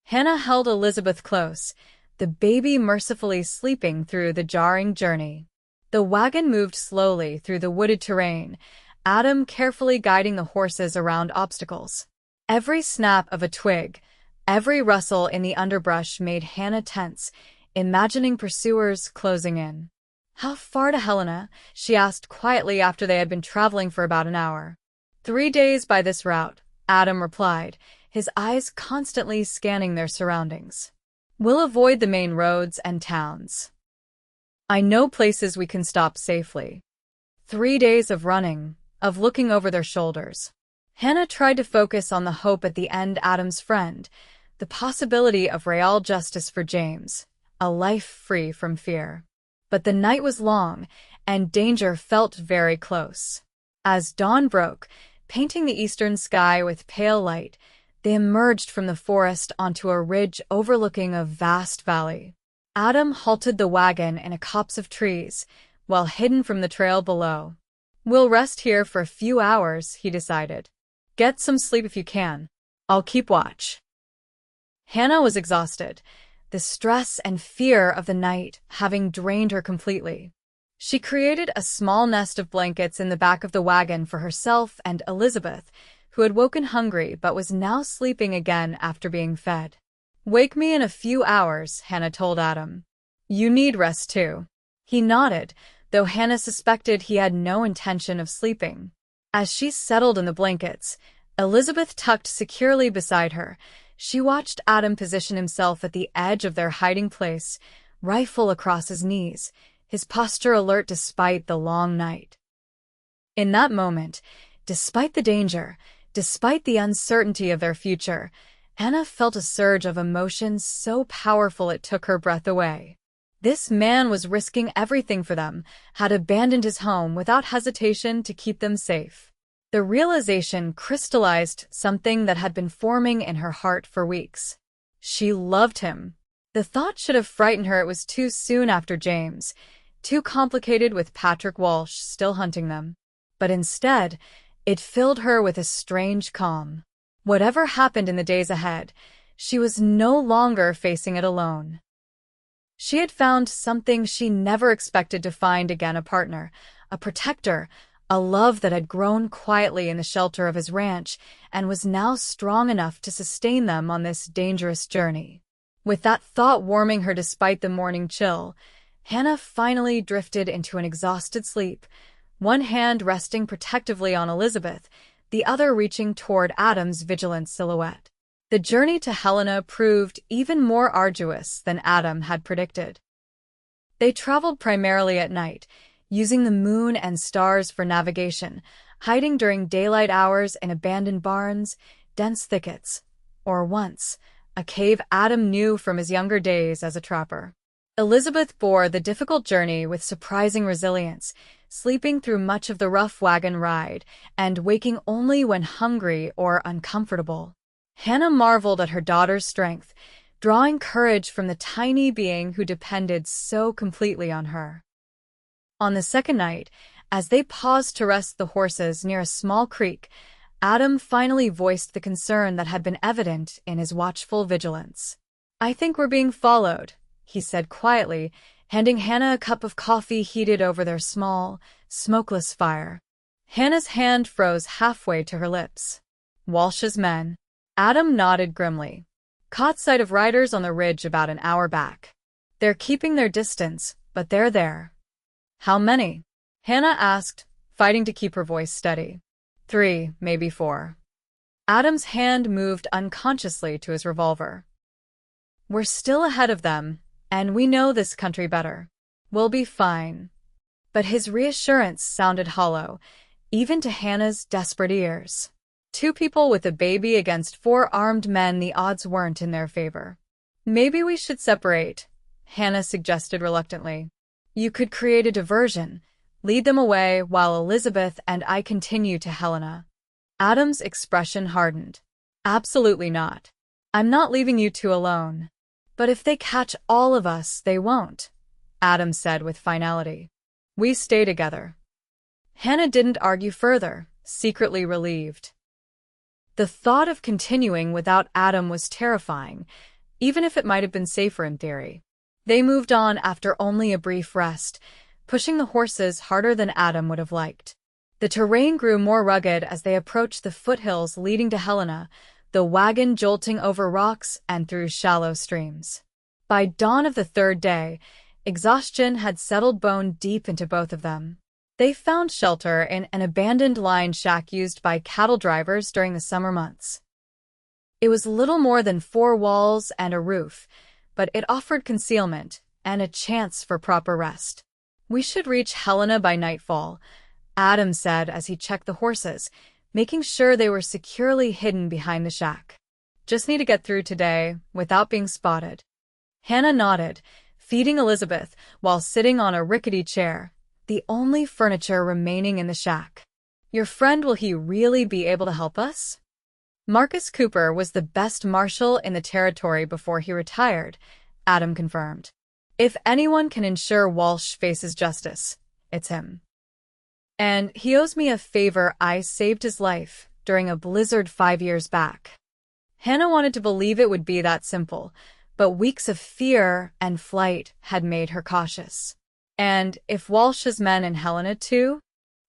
Hannah held Elizabeth close, the baby mercifully sleeping through the jarring journey. The wagon moved slowly through the wooded terrain, Adam carefully guiding the horses around obstacles. Every snap of a twig, every rustle in the underbrush made Hannah tense, imagining pursuers closing in. "How far to Helena?" she asked quietly after they had been traveling for about an hour. 3 days by this route," Adam replied, his eyes constantly scanning their surroundings. "We'll avoid the main roads and towns. I know places we can stop safely." 3 days of running, of looking over their shoulders. Hannah tried to focus on the hope at the end, Adam's friend, the possibility of real justice for James, a life free from fear. But the night was long, and danger felt very close. As dawn broke, painting the eastern sky with pale light, they emerged from the forest onto a ridge overlooking a vast valley. Adam halted the wagon in a copse of trees, well hidden from the trail below. "We'll rest here for a few hours," he decided. "Get some sleep if you can. I'll keep watch." Hannah was exhausted, the stress and fear of the night having drained her completely. She created a small nest of blankets in the back of the wagon for herself and Elizabeth, who had woken hungry but was now sleeping again after being fed. "Wake me in a few hours," Hannah told Adam. "You need rest too." He nodded, though Hannah suspected he had no intention of sleeping. As she settled in the blankets, Elizabeth tucked securely beside her, she watched Adam position himself at the edge of their hiding place, rifle across his knees, his posture alert despite the long night. In that moment, despite the danger, despite the uncertainty of their future, Hannah felt a surge of emotion so powerful it took her breath away. This man was risking everything for them, had abandoned his home without hesitation to keep them safe. The realization crystallized something that had been forming in her heart for weeks. She loved him. The thought should have frightened her. It was too soon after James, too complicated with Patrick Walsh still hunting them. But instead, it filled her with a strange calm. Whatever happened in the days ahead, she was no longer facing it alone. She had found something she never expected to find again: a partner, a protector, a love that had grown quietly in the shelter of his ranch and was now strong enough to sustain them on this dangerous journey. With that thought warming her despite the morning chill, Hannah finally drifted into an exhausted sleep, one hand resting protectively on Elizabeth, the other reaching toward Adam's vigilant silhouette. The journey to Helena proved even more arduous than Adam had predicted. They traveled primarily at night, using the moon and stars for navigation, hiding during daylight hours in abandoned barns, dense thickets, or once, a cave Adam knew from his younger days as a trapper. Elizabeth bore the difficult journey with surprising resilience, sleeping through much of the rough wagon ride and waking only when hungry or uncomfortable. Hannah marveled at her daughter's strength, drawing courage from the tiny being who depended so completely on her. On the second night, as they paused to rest the horses near a small creek, Adam finally voiced the concern that had been evident in his watchful vigilance. "I think we're being followed," he said quietly, handing Hannah a cup of coffee heated over their small, smokeless fire. Hannah's hand froze halfway to her lips. "Walsh's men." Adam nodded grimly. Caught sight of riders on the ridge about an hour back. They're keeping their distance, but they're there. How many? Hannah asked, fighting to keep her voice steady. 3, maybe 4. Adam's hand moved unconsciously to his revolver. We're still ahead of them, and we know this country better. We'll be fine. But his reassurance sounded hollow, even to Hannah's desperate ears. 2 people with a baby against 4 armed men, the odds weren't in their favor. Maybe we should separate, Hannah suggested reluctantly. You could create a diversion, lead them away while Elizabeth and I continue to Helena. Adam's expression hardened. Absolutely not. I'm not leaving you 2 alone. But if they catch all of us, they won't, Adam said with finality. We stay together. Hannah didn't argue further, secretly relieved. The thought of continuing without Adam was terrifying, even if it might have been safer in theory. They moved on after only a brief rest, pushing the horses harder than Adam would have liked. The terrain grew more rugged as they approached the foothills leading to Helena, the wagon jolting over rocks and through shallow streams. By dawn of the 3rd day, exhaustion had settled bone deep into both of them. They found shelter in an abandoned line shack used by cattle drivers during the summer months. It was little more than 4 walls and a roof, but it offered concealment and a chance for proper rest. We should reach Helena by nightfall, Adam said as he checked the horses, making sure they were securely hidden behind the shack. Just need to get through today without being spotted. Hannah nodded, feeding Elizabeth while sitting on a rickety chair, the only furniture remaining in the shack. Your friend, will he really be able to help us? Marcus Cooper was the best marshal in the territory before he retired, Adam confirmed. If anyone can ensure Walsh faces justice, it's him. And he owes me a favor. I saved his life during a blizzard 5 years back. Hannah wanted to believe it would be that simple, but weeks of fear and flight had made her cautious. And if Walsh's men in Helena too?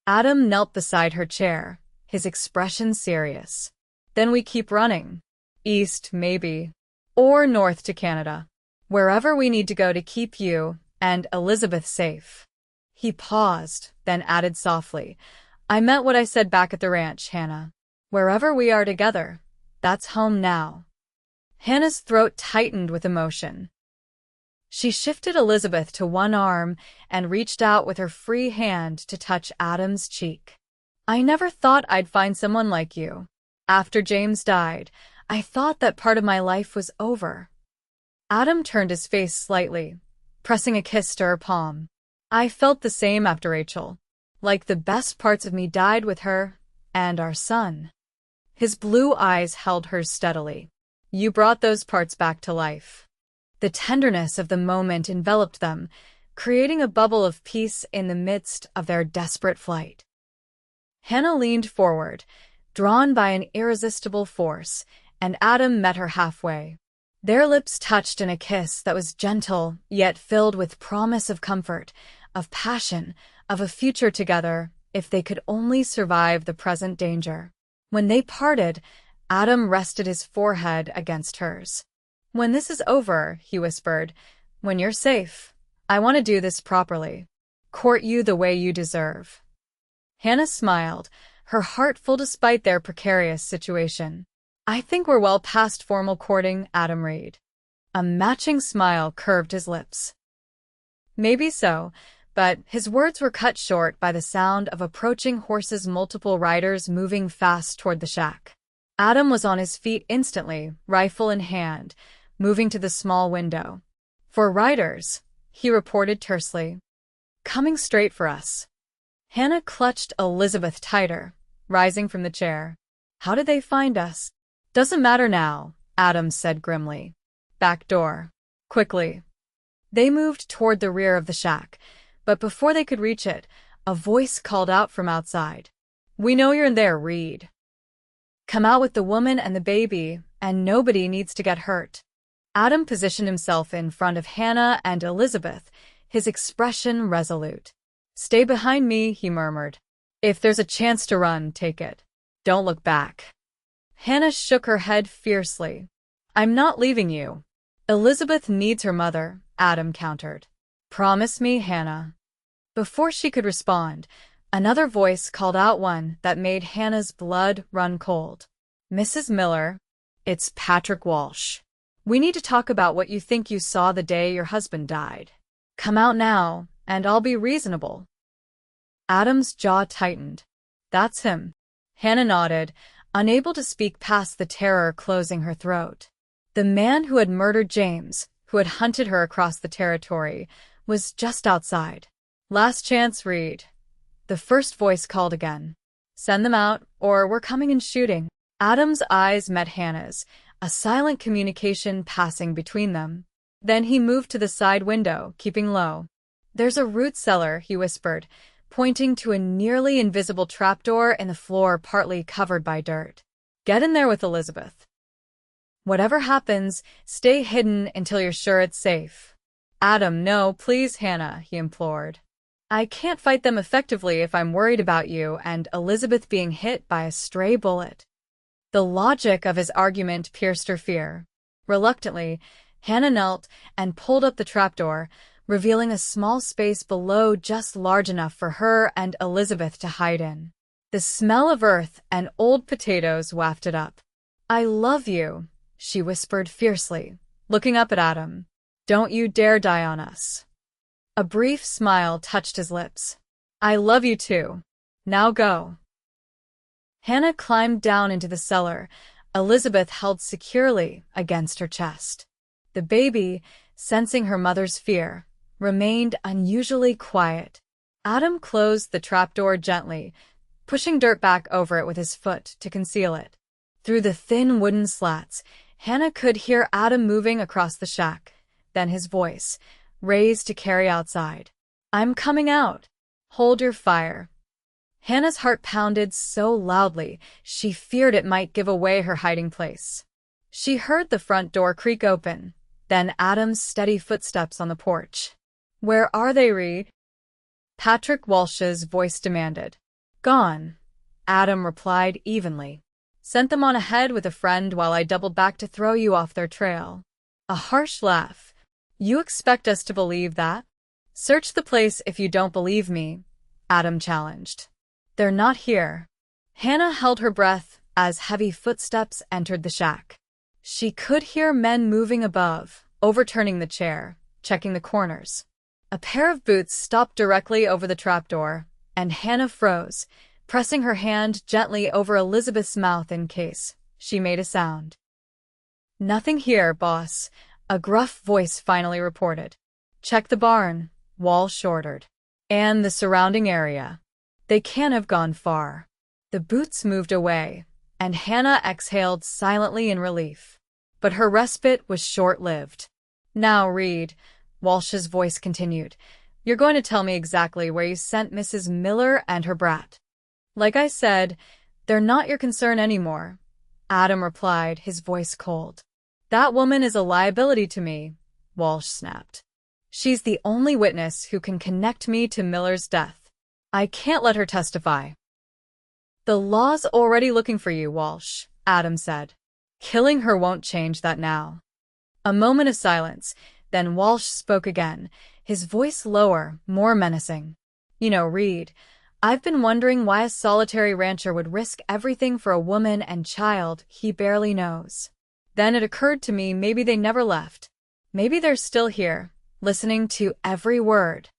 Adam knelt beside her chair, his expression serious. Then we keep running. East, maybe. Or north to Canada. Wherever we need to go to keep you and Elizabeth safe. He paused, then added softly, I meant what I said back at the ranch, Hannah. Wherever we are together, that's home now. Hannah's throat tightened with emotion. She shifted Elizabeth to one arm and reached out with her free hand to touch Adam's cheek. I never thought I'd find someone like you. After James died, I thought that part of my life was over. Adam turned his face slightly, pressing a kiss to her palm. I felt the same after Rachel. Like the best parts of me died with her and our son. His blue eyes held hers steadily. You brought those parts back to life. The tenderness of the moment enveloped them, creating a bubble of peace in the midst of their desperate flight. Hannah leaned forward, drawn by an irresistible force, and Adam met her halfway. Their lips touched in a kiss that was gentle, yet filled with promise of comfort, of passion, of a future together, if they could only survive the present danger. When they parted, Adam rested his forehead against hers. When this is over, he whispered, when you're safe, I want to do this properly. Court you the way you deserve. Hannah smiled, her heart full despite their precarious situation. I think we're well past formal courting, Adam read. A matching smile curved his lips. Maybe so, but his words were cut short by the sound of approaching horses, multiple riders moving fast toward the shack. Adam was on his feet instantly, rifle in hand, moving to the small window. For riders, he reported tersely. Coming straight for us. Hannah clutched Elizabeth tighter, rising from the chair. How did they find us? Doesn't matter now, Adam said grimly. Back door. Quickly. They moved toward the rear of the shack, but before they could reach it, a voice called out from outside. We know you're in there, Reed. Come out with the woman and the baby, and nobody needs to get hurt. Adam positioned himself in front of Hannah and Elizabeth, his expression resolute. Stay behind me, he murmured. If there's a chance to run, take it. Don't look back. Hannah shook her head fiercely. I'm not leaving you. Elizabeth needs her mother, Adam countered. Promise me, Hannah. Before she could respond, another voice called out, one that made Hannah's blood run cold. Mrs. Miller, it's Patrick Walsh. We need to talk about what you think you saw the day your husband died. Come out now, and I'll be reasonable. Adam's jaw tightened. That's him. Hannah nodded, unable to speak past the terror closing her throat. The man who had murdered James, who had hunted her across the territory, was just outside. Last chance, Reed. The first voice called again. Send them out, or we're coming and shooting. Adam's eyes met Hannah's, a silent communication passing between them. Then he moved to the side window, keeping low. There's a root cellar, he whispered, pointing to a nearly invisible trapdoor in the floor partly covered by dirt. Get in there with Elizabeth. Whatever happens, stay hidden until you're sure it's safe. Adam, no, please, Hannah, he implored. I can't fight them effectively if I'm worried about you and Elizabeth being hit by a stray bullet. The logic of his argument pierced her fear. Reluctantly, Hannah knelt and pulled up the trapdoor, revealing a small space below just large enough for her and Elizabeth to hide in. The smell of earth and old potatoes wafted up. I love you, she whispered fiercely, looking up at Adam. Don't you dare die on us. A brief smile touched his lips. I love you too. Now go. Hannah climbed down into the cellar, Elizabeth held securely against her chest. The baby, sensing her mother's fear, remained unusually quiet. Adam closed the trapdoor gently, pushing dirt back over it with his foot to conceal it. Through the thin wooden slats, Hannah could hear Adam moving across the shack, then his voice, raised to carry outside. I'm coming out. Hold your fire. Hannah's heart pounded so loudly she feared it might give away her hiding place. She heard the front door creak open, then Adam's steady footsteps on the porch. Where are they, Reed? Patrick Walsh's voice demanded. Gone, Adam replied evenly. Sent them on ahead with a friend while I doubled back to throw you off their trail. A harsh laugh. You expect us to believe that? Search the place if you don't believe me, Adam challenged. They're not here. Hannah held her breath as heavy footsteps entered the shack. She could hear men moving above, overturning the chair, checking the corners. A pair of boots stopped directly over the trapdoor, and Hannah froze, pressing her hand gently over Elizabeth's mouth in case she made a sound. Nothing here, boss, a gruff voice finally reported. Check the barn, Walsh ordered. And the surrounding area. They can't have gone far. The boots moved away, and Hannah exhaled silently in relief. But her respite was short-lived. Now, Reed, Walsh's voice continued, you're going to tell me exactly where you sent Mrs. Miller and her brat. Like I said, they're not your concern anymore, Adam replied, his voice cold. That woman is a liability to me, Walsh snapped. She's the only witness who can connect me to Miller's death. I can't let her testify. The law's already looking for you, Walsh, Adam said. Killing her won't change that now. A moment of silence, then Walsh spoke again, his voice lower, more menacing. You know, Reed, I've been wondering why a solitary rancher would risk everything for a woman and child he barely knows. Then it occurred to me maybe they never left. Maybe they're still here, listening to every word.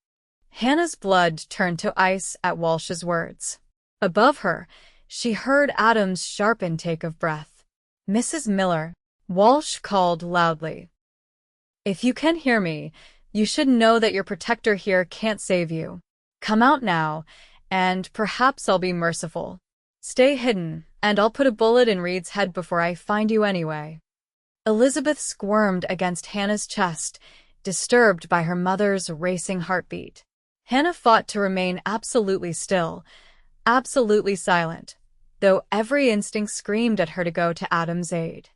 Hannah's blood turned to ice at Walsh's words. Above her, she heard Adam's sharp intake of breath. Mrs. Miller, Walsh called loudly. If you can hear me, you should know that your protector here can't save you. Come out now, and perhaps I'll be merciful. Stay hidden, and I'll put a bullet in Reed's head before I find you anyway. Elizabeth squirmed against Hannah's chest, disturbed by her mother's racing heartbeat. Hannah fought to remain absolutely still, absolutely silent, though every instinct screamed at her to go to Adam's aid.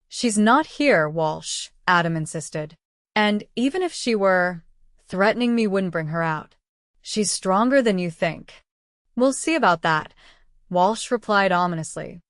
She's not here, Walsh, Adam insisted. And even if she were, threatening me wouldn't bring her out. She's stronger than you think. We'll see about that, Walsh replied ominously.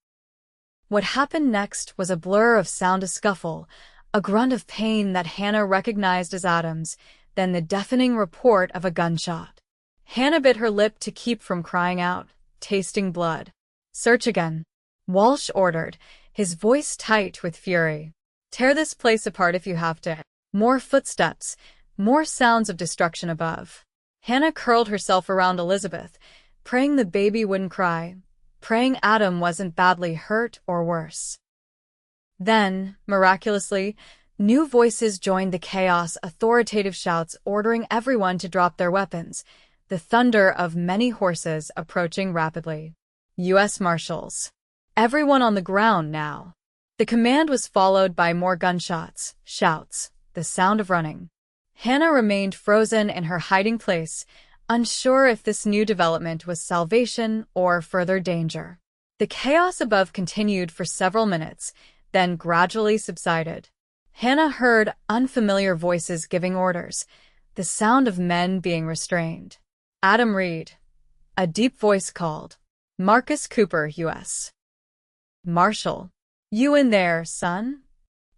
What happened next was a blur of sound, a scuffle, a grunt of pain that Hannah recognized as Adam's, then the deafening report of a gunshot. Hannah bit her lip to keep from crying out, tasting blood. "Search again," Walsh ordered, his voice tight with fury. "Tear this place apart if you have to." More footsteps, more sounds of destruction above. Hannah curled herself around Elizabeth, praying the baby wouldn't cry, praying Adam wasn't badly hurt or worse. Then, miraculously, new voices joined the chaos, authoritative shouts ordering everyone to drop their weapons, the thunder of many horses approaching rapidly. U.S. Marshals. Everyone on the ground now. The command was followed by more gunshots, shouts, the sound of running. Hannah remained frozen in her hiding place, unsure if this new development was salvation or further danger. The chaos above continued for several minutes, then gradually subsided. Hannah heard unfamiliar voices giving orders, the sound of men being restrained. "Adam Reed," a deep voice called. "Marcus Cooper, U.S. Marshal. You in there, son?"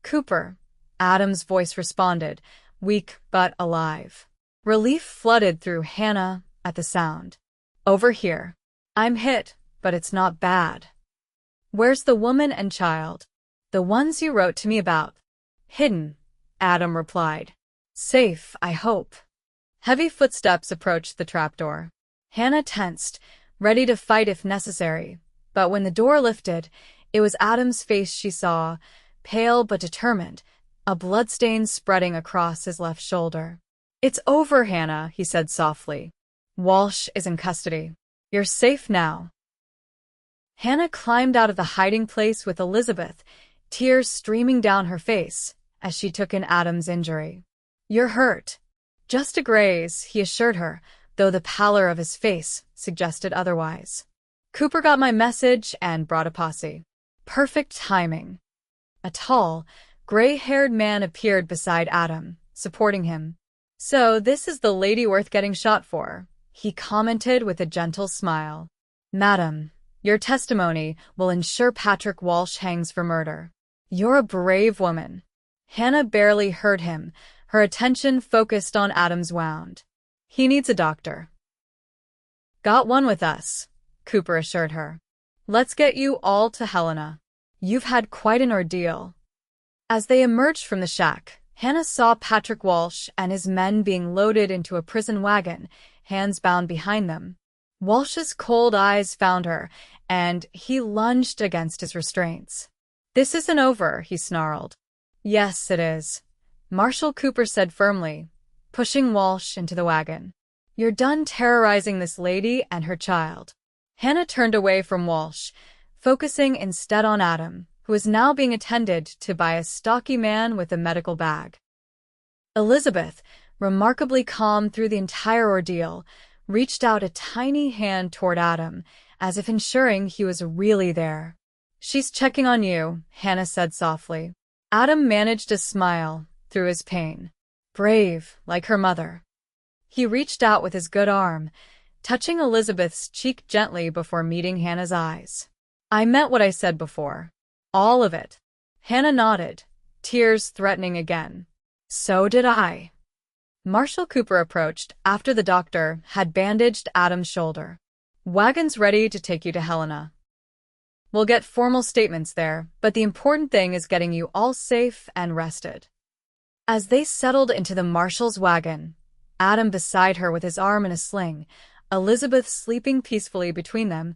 "Cooper," Adam's voice responded, weak but alive. Relief flooded through Hannah at the sound. "Over here. I'm hit, but it's not bad." "Where's the woman and child?" "The ones you wrote to me about." "Hidden," Adam replied. "Safe, I hope." Heavy footsteps approached the trapdoor. Hannah tensed, ready to fight if necessary, but when the door lifted, it was Adam's face she saw, pale but determined, a bloodstain spreading across his left shoulder. "It's over, Hannah," he said softly. "Walsh is in custody. You're safe now." Hannah climbed out of the hiding place with Elizabeth, tears streaming down her face as she took in Adam's injury. "You're hurt." "Just a graze," he assured her, though the pallor of his face suggested otherwise. "Cooper got my message and brought a posse." Perfect timing. A tall, gray-haired man appeared beside Adam, supporting him. "So this is the lady worth getting shot for," he commented with a gentle smile. "Madam, your testimony will ensure Patrick Walsh hangs for murder." "You're a brave woman." Hannah barely heard him, her attention focused on Adam's wound. "He needs a doctor." "Got one with us," Cooper assured her. "Let's get you all to Helena. You've had quite an ordeal." As they emerged from the shack, Hannah saw Patrick Walsh and his men being loaded into a prison wagon, hands bound behind them. Walsh's cold eyes found her, and he lunged against his restraints. "This isn't over," he snarled. "Yes, it is," Marshal Cooper said firmly, pushing Walsh into the wagon. "You're done terrorizing this lady and her child." Hannah turned away from Walsh, focusing instead on Adam, who was now being attended to by a stocky man with a medical bag. Elizabeth, remarkably calm through the entire ordeal, reached out a tiny hand toward Adam, as if ensuring he was really there. "She's checking on you," Hannah said softly. Adam managed a smile through his pain. Brave, like her mother. He reached out with his good arm, touching Elizabeth's cheek gently before meeting Hannah's eyes. "I meant what I said before. All of it." Hannah nodded, tears threatening again. "So did I." Marshal Cooper approached after the doctor had bandaged Adam's shoulder. "Wagon's ready to take you to Helena. We'll get formal statements there, but the important thing is getting you all safe and rested." As they settled into the marshal's wagon, Adam beside her with his arm in a sling, Elizabeth sleeping peacefully between them,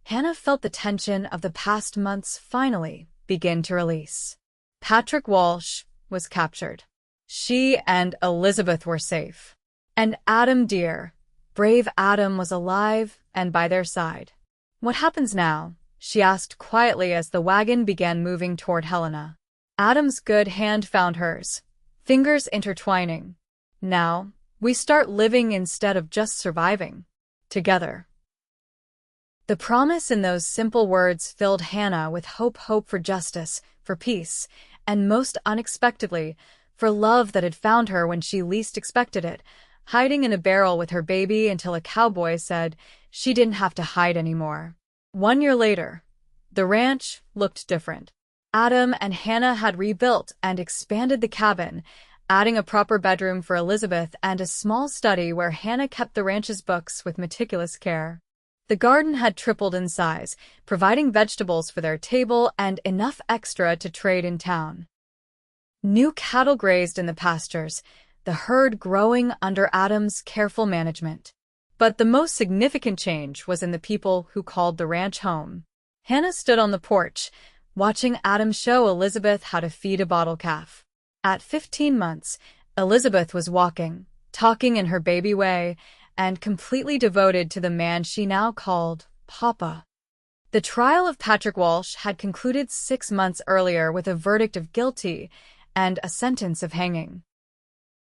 Hannah felt the tension of the past months finally begin to release. Patrick Walsh was captured. She and Elizabeth were safe. And Adam dear, brave Adam, was alive and by their side. "What happens now?" she asked quietly as the wagon began moving toward Helena. Adam's good hand found hers, fingers intertwining. "Now, we start living instead of just surviving. Together." The promise in those simple words filled Hannah with hope for justice, for peace, and most unexpectedly, for love that had found her when she least expected it, hiding in a barrel with her baby until a cowboy said she didn't have to hide anymore. 1 year later, The ranch looked different. Adam and Hannah had rebuilt and expanded the cabin, adding a proper bedroom for Elizabeth and a small study where Hannah kept the ranch's books with meticulous care. The garden had tripled in size, providing vegetables for their table and enough extra to trade in town. New cattle grazed in the pastures, the herd growing under Adam's careful management. But the most significant change was in the people who called the ranch home. Hannah stood on the porch, watching Adam show Elizabeth how to feed a bottle calf. At 15 months, Elizabeth was walking, talking in her baby way, and completely devoted to the man she now called Papa. The trial of Patrick Walsh had concluded 6 months earlier with a verdict of guilty and a sentence of hanging.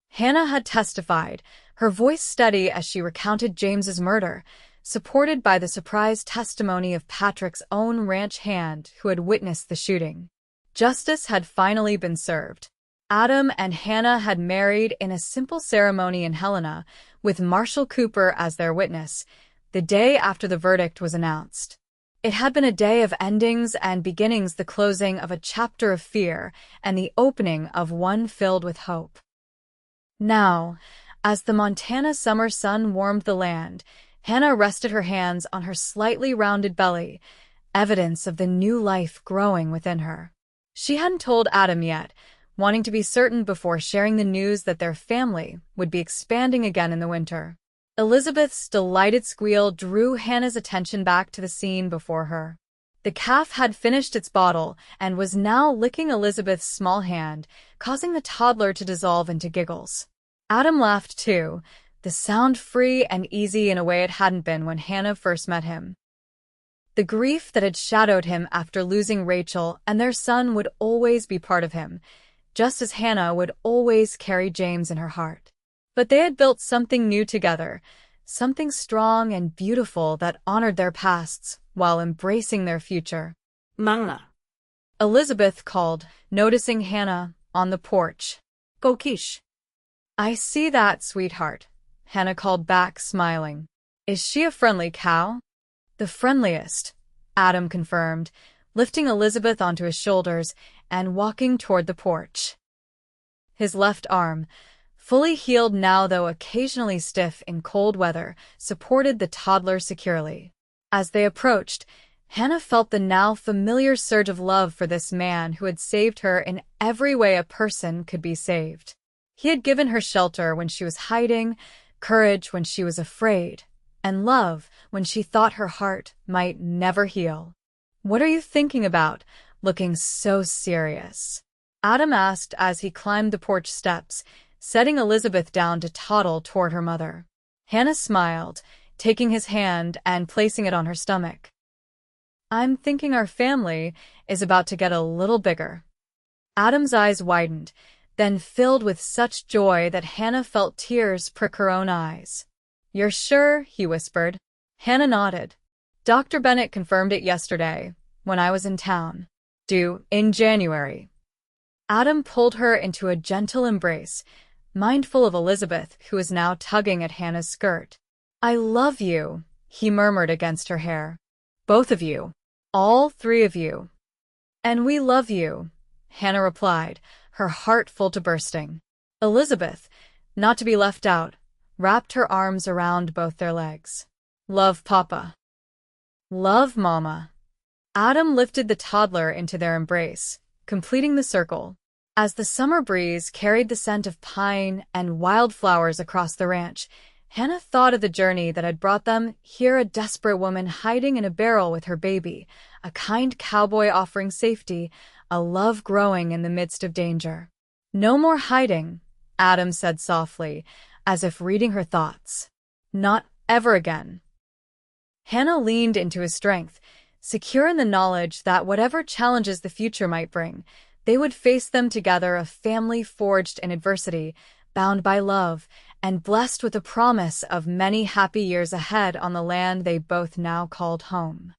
Hannah had testified, her voice steady as she recounted James's murder, supported by the surprise testimony of Patrick's own ranch hand who had witnessed the shooting. Justice had finally been served. Adam and Hannah had married in a simple ceremony in Helena, with Marshall Cooper as their witness, the day after the verdict was announced. It had been a day of endings and beginnings, the closing of a chapter of fear and the opening of one filled with hope. Now, as the Montana summer sun warmed the land, Hannah rested her hands on her slightly rounded belly, evidence of the new life growing within her. She hadn't told Adam yet, wanting to be certain before sharing the news that their family would be expanding again in the winter. Elizabeth's delighted squeal drew Hannah's attention back to the scene before her. The calf had finished its bottle and was now licking Elizabeth's small hand, causing the toddler to dissolve into giggles. Adam laughed too, the sound free and easy in a way it hadn't been when Hannah first met him. The grief that had shadowed him after losing Rachel and their son would always be part of him, just as Hannah would always carry James in her heart. But they had built something new together, something strong and beautiful that honored their pasts while embracing their future. Mangla. Elizabeth called, noticing Hannah on the porch. Go Kish. I see that, sweetheart, Hannah called back, smiling. Is she a friendly cow? The friendliest, Adam confirmed, lifting Elizabeth onto his shoulders and walking toward the porch. His left arm, fully healed now though occasionally stiff in cold weather, supported the toddler securely. As they approached, Hannah felt the now familiar surge of love for this man who had saved her in every way a person could be saved. He had given her shelter when she was hiding, courage when she was afraid, and love when she thought her heart might never heal. "What are you thinking about, looking so serious?" Adam asked as he climbed the porch steps, setting Elizabeth down to toddle toward her mother. Hannah smiled, taking his hand and placing it on her stomach. "I'm thinking our family is about to get a little bigger." Adam's eyes widened, then filled with such joy that Hannah felt tears prick her own eyes. "You're sure?" he whispered. Hannah nodded. "Dr. Bennett confirmed it yesterday, when I was in town. Due in January." Adam pulled her into a gentle embrace, mindful of Elizabeth, who was now tugging at Hannah's skirt. "I love you," he murmured against her hair. "Both of you. All three of you." "And we love you," Hannah replied, her heart full to bursting. Elizabeth, not to be left out, wrapped her arms around both their legs. "Love Papa." "Love Mama." Adam lifted the toddler into their embrace, completing the circle. As the summer breeze carried the scent of pine and wildflowers across the ranch, Hannah thought of the journey that had brought them here, a desperate woman hiding in a barrel with her baby, a kind cowboy offering safety, a love growing in the midst of danger. "No more hiding," Adam said softly, as if reading her thoughts. "Not ever again." Hannah leaned into his strength, secure in the knowledge that whatever challenges the future might bring, they would face them together, a family forged in adversity, bound by love, and blessed with a promise of many happy years ahead on the land they both now called home.